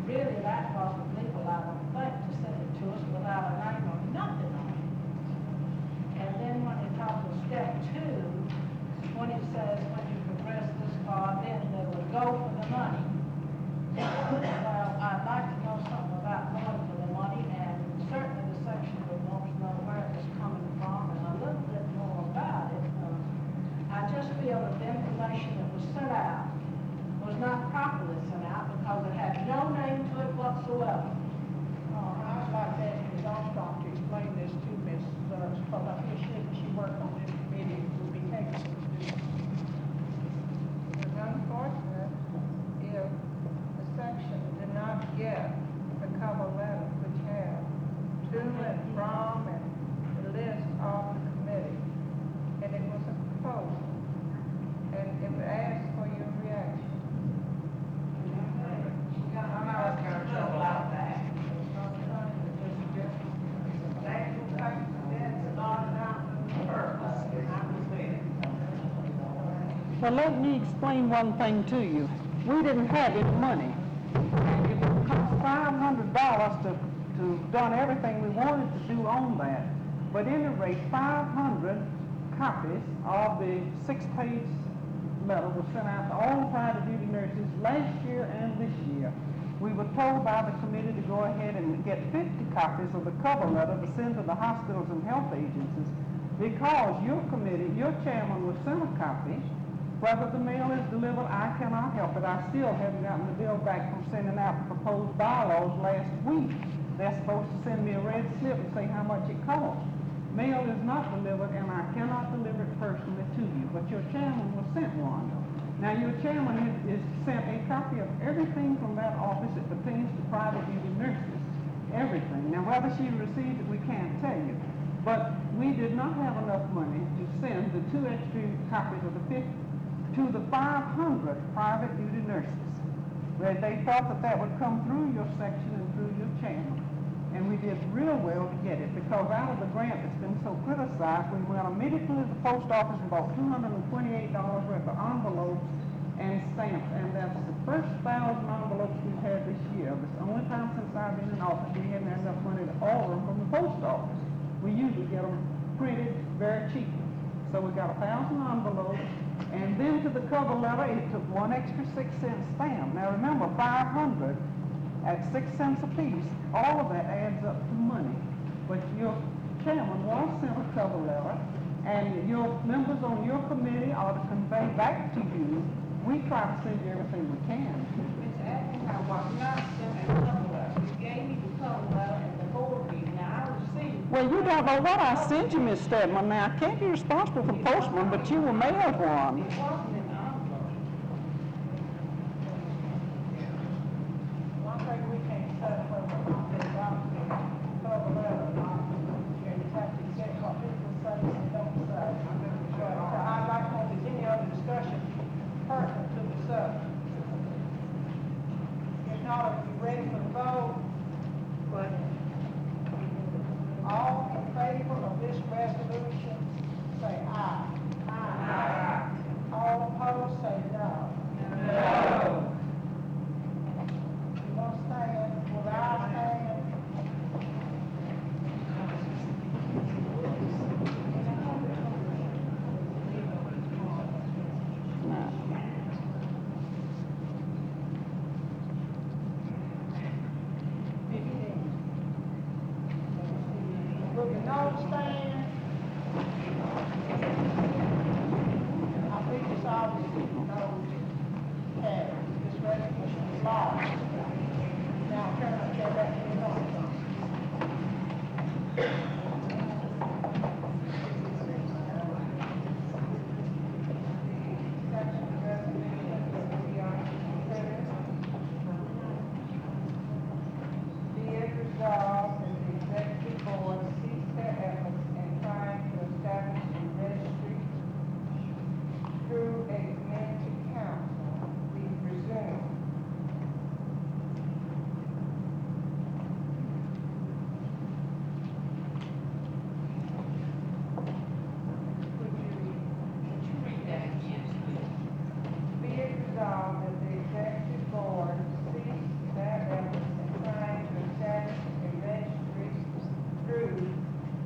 Really, that wasn't legal, I don't think, to send it to us without a name or nothing on it. And then when it talks of step 2, when it says when you progress this far, then they will go for the money. Well, I'd like to know something about going for the money, and certainly the section would want to know where it's coming from and a little bit more about it. I just feel that the information that was sent out was not properly sent out because it had no name to it whatsoever. I'd like to ask Ms. Armstrong to explain this to Ms. Because I feel she worked on this committee, it would be capable of doing. It's unfortunate if the section did not get the cover letter which have to and from and the list of the committee. And it was a proposal. And it would ask for your reaction. I'm not going to talk about that. Well, let me explain one thing to you. We didn't have any money. And it would cost $500 to done everything we wanted to do on that. But at any rate, 500 copies of the 6-page letter was sent out to all private duty nurses last year and this year. We were told by the committee to go ahead and get 50 copies of the cover letter to send to the hospitals and health agencies because your committee, your chairman was sent a copy. Whether the mail is delivered, I cannot help it. I still haven't gotten the bill back from sending out the proposed bylaws last week. They're supposed to send me a red slip and say how much it costs. Mail is not delivered, and I cannot deliver it personally to you, but your chairman was sent one. Now, your chairman is sent a copy of everything from that office that pertains to private duty nurses. Everything. Now, whether she received it, we can't tell you. But we did not have enough money to send the 2 extra copies of the 50 to the 500 private duty nurses. Where they thought that that would come through your section and through your chairman. And we did real well to get it because out of the grant that's been so criticized, we went immediately to the post office and bought $228 worth of envelopes and stamps. And that's the first 1,000 envelopes we've had this year. It's the only time since I've been in office we haven't had enough money to order them from the post office. We usually get them printed very cheaply. So we got 1,000 envelopes. And then to the cover letter, it took 1 extra 6-cent stamp. Now remember, 500 at 6 cents a piece, all of that adds up to money. But your chairman was sent a cover letter and your members on your committee ought to convey back to you. We try to send you everything we can. Mr. Atkins, I was not sent a cover letter. You gave me the cover letter and the board meeting. Now, I received. Well, you don't know what I sent you, Miss Stedman. Now, I can't be responsible for the postman, but you were mailed one. It wasn't in the envelope. One thing we can't set up over the document, cover letter, and you have to check what people say and don't say. But I'd like to know if there's any other discussion pertinent to the subject. If not, are you ready for the vote? All in favor of this resolution, say aye. Aye. All opposed, say no. No. You want to stand? Will I stand? Will you no stand? I think it's obvious no carry. This resolution is law. Now, turn up, get back to the north. Section of resolution we are considering. Be it resolved that the executive board cease their efforts in trying to establish a registry through a community council, we presume. Would you read that again? Be it resolved that the executive board cease their efforts in trying to establish a registry through,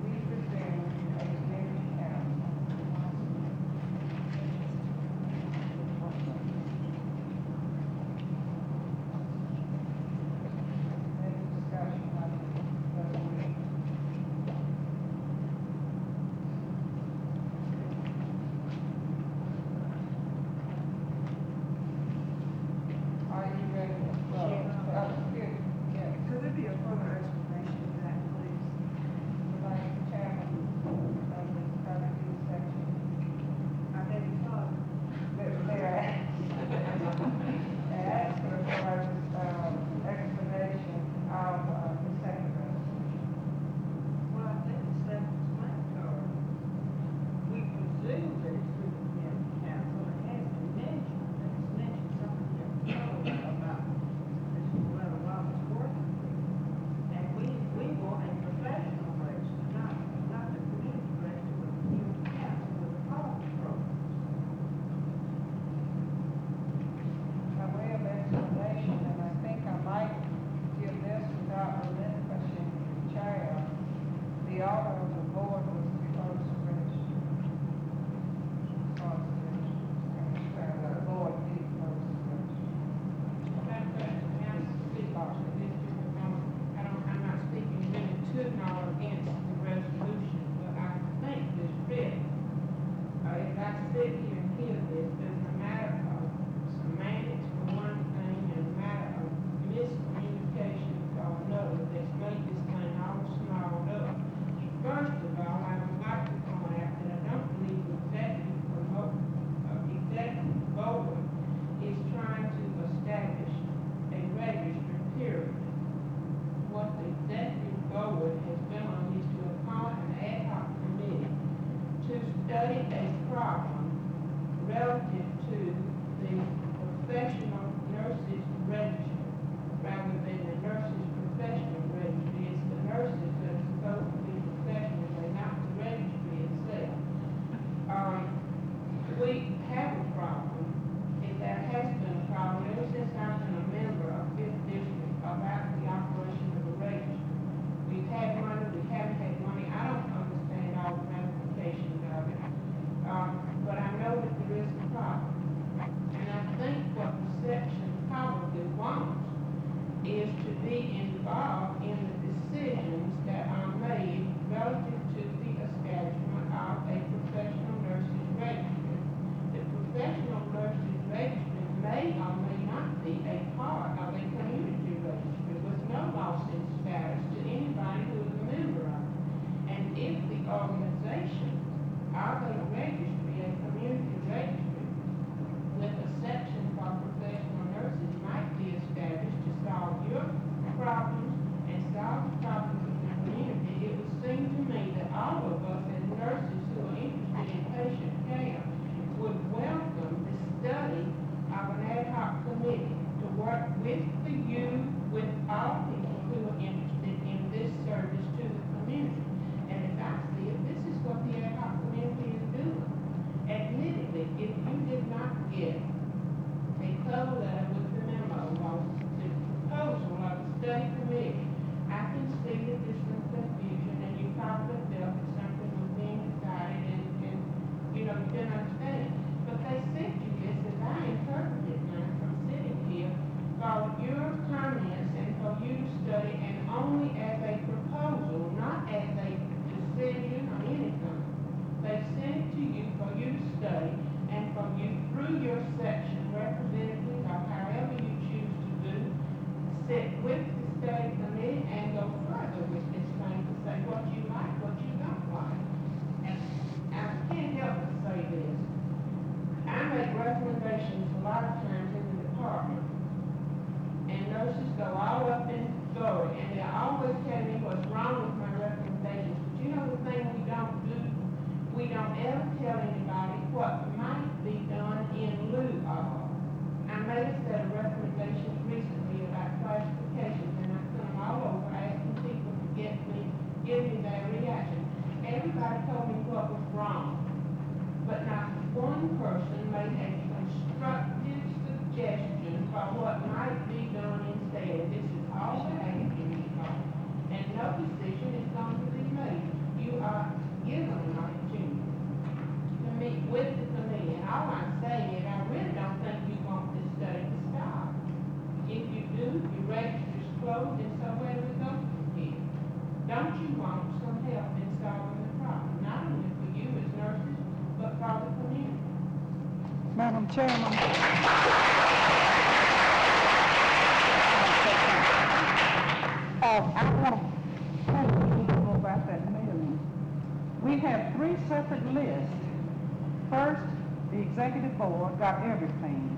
we presume, a community council. Any discussion on the resolution? Are you ready to vote? Yes. Could there be a further explanation of that, please? Like the chairman of the public use section. I never thought. They're asking for explanation of the second resolution. Well, I think it's self-explanatory. We presume that it's through the community council. It has been mentioned, and it's mentioned something that we know about Mr. Loretta Roberts working with. And we want a professional register, not the community register, but the community council with a policy program. By way of explanation, and I think I might give this without relinquishing the chair, the order of the board was to close the register. Close the register. And the board did close the register. Madam President, may I speak to this? I'm not speaking really to nor against the resolution, but I think this really, if I sit here and hear this, there's a matter of semantics for one thing, and a matter of miscommunication for another that's made this thing all snarled up. First of all, I would like to point out that I don't believe the executive board is trying to establish a register, period. What the executive board has done is to appoint an ad hoc committee to study a problem relative to the professional nurses register, rather than the nurses professional registry. It's the nurses that are supposed to be professionals, and not the registry itself. We have a problem, and there has been a problem ever since I've been a member of Fifth District about the operation of the register. We've had money, we haven't had money. I don't understand all the ramifications of it, but I know that there is a problem. a professional nurses registry. The professional nurses registry may or may not be a part of a community registry with no loss in status to anybody who is a member of it. And if the organization of a registry, a community registry, with a section for professional nurses might be established to solve your problems and solve the problems of the community, it would seem to me that all of us as nurses who are interested in patient care would welcome the study of an ad hoc committee to work with the youth, with all people who are interested in this service to the community. And as I see it, this is what the ad hoc committee is doing. Admittedly, if you did not get a cover letter with the memo or the proposal of the study committee, I can see that there's some confusion and you probably felt that something was being decided and you didn't understand. But they sent you this, as I interpret it now from sitting here, for your comments and for you to study, and only as a proposal, not as a decision or anything. They sent it to you for you to study, and for you, through your section representative, or however you choose to do, sit with the study committee and go further with this thing to say what you like, what you don't like. And I can't help but say this. I make recommendations a lot of times in the department, and nurses go all up in glory, and they're always telling me what's wrong with my recommendations. But you know the thing we don't do? We don't ever tell anybody what might be done in lieu of. I made a set of recommendations recently about classifications, and I sent them all over asking people to give me their reaction. Everybody told me what was wrong, but not one person made a constructive suggestion for what might be done instead. This is all we're asking for, and no decision is going to be made. You are given an opportunity to meet with the committee, and all I'm saying is I really don't think you want this study to stop. If you do, your register's closed, and so where do we go from here? Don't you want some help in solving the problem, not only for you as nurses, but for the community? Madam Chairman. I want to tell you a little bit more about that mailing. We have 3 separate lists. First, the executive board got everything.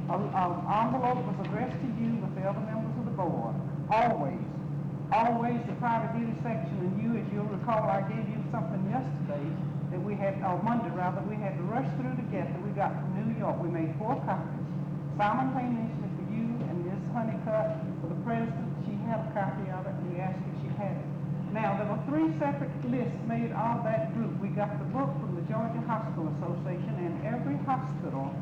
An envelope was addressed to you with the other members of the board. Always the private duty section, and you, as you'll recall, I gave you something yesterday that we had, Monday rather, we had to rush through to get that we got from New York. We made 4 copies, simultaneously for you and Ms. Honeycutt, for the president. She had a copy of it, and we asked if she had it. Now, there were 3 separate lists made of that group. We got the book from the Georgia Hospital Association, and every hospital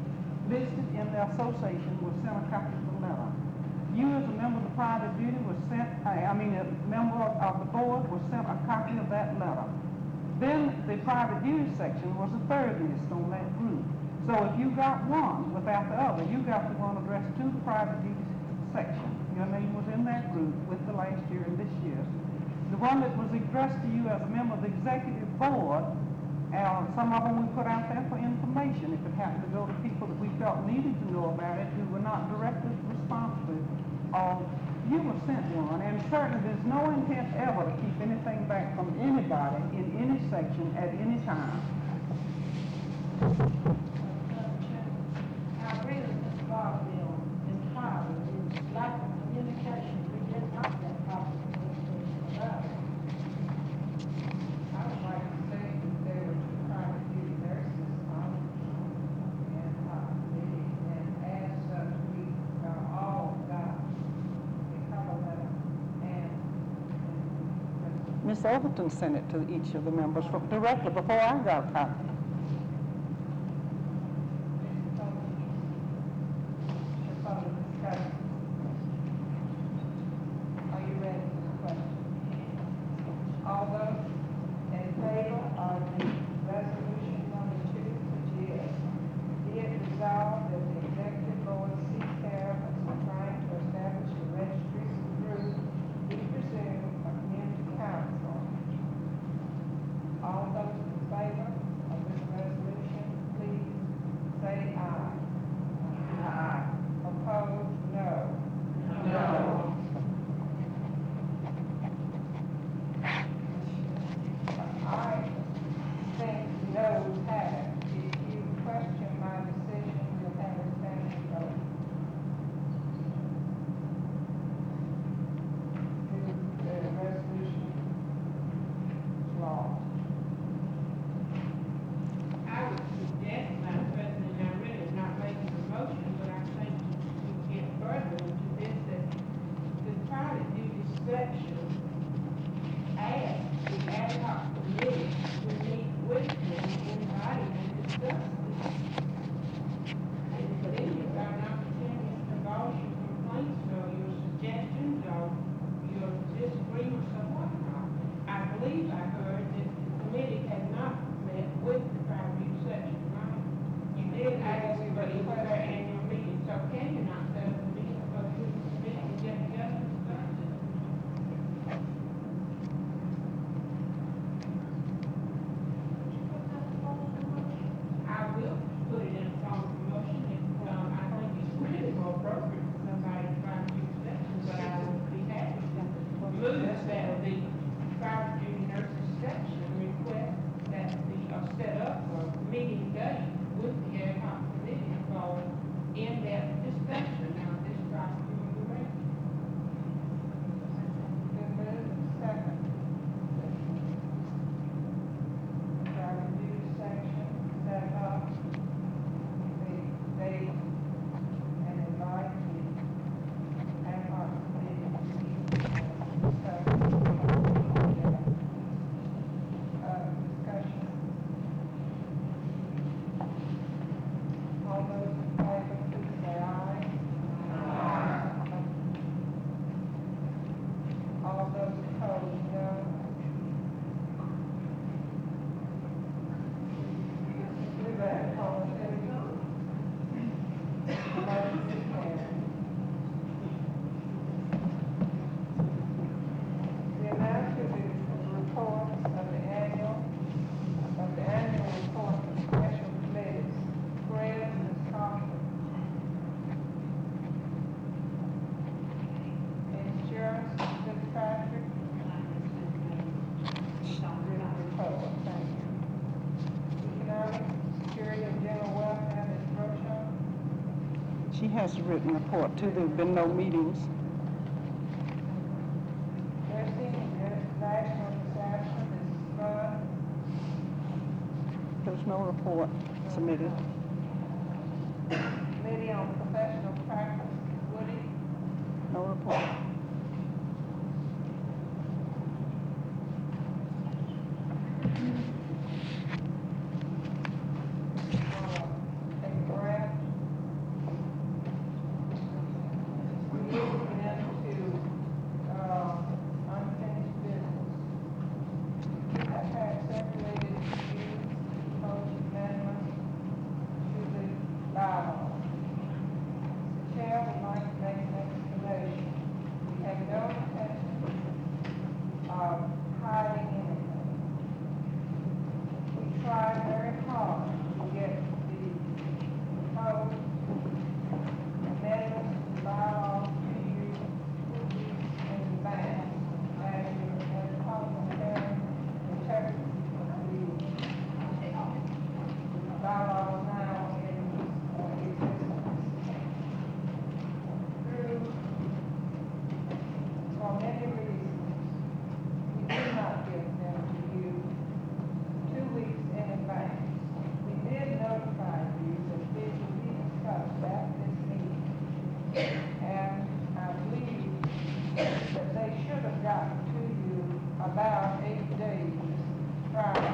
listed in the association was sent a copy of the letter. You, as a member of the private duty, was sent, a member of the board was sent a copy of that letter. Then the private duty section was the 3rd list on that group. So if you got one without the other, you got the one addressed to the private duty section. Your name was in that group with the last year and this year. The one that was addressed to you as a member of the executive board, some of them we put out there for information. If it happened to go to people that we felt needed to know about it, who were not directly responsible, you were sent one. And certainly there's no intent ever to keep anything back from anybody in any section at any time. I agree with Ms. Barfield entirely. It's lack of communication. We did not that problem about it. I would like to say that there were 2 private duty nurses on and as such, we all got a cover letter and Miss Overton sent it to each of the members directly before I got a copy. Are you ready for the question? All those in favor of the resolution number 2, which is, be it resolved that the executive board seeks care of trying to establish a registry through, be presumed, a community council. All those in favor? She has a written report too. There've been no meetings. Christie, Ms. National, Ms. Ashton, Ms. Bud, There's no report submitted. Committee on Professional Practice, Woody, No report. take a breath. We move into, unfinished business. We have had separated views, proposed amendments to the bylaws. The chair would like to make an explanation. We have no intention of hiding anything. We tried very hard to get the proposed amendments to the bylaws to you 2 weeks in advance, as you had a parliamentary interpretation of the bylaws now in existence. For many reasons, we did not give them to you 2 weeks in advance. We did notify you that this would be discussed at this meeting. And I believe that they should have gotten to you about 8 days prior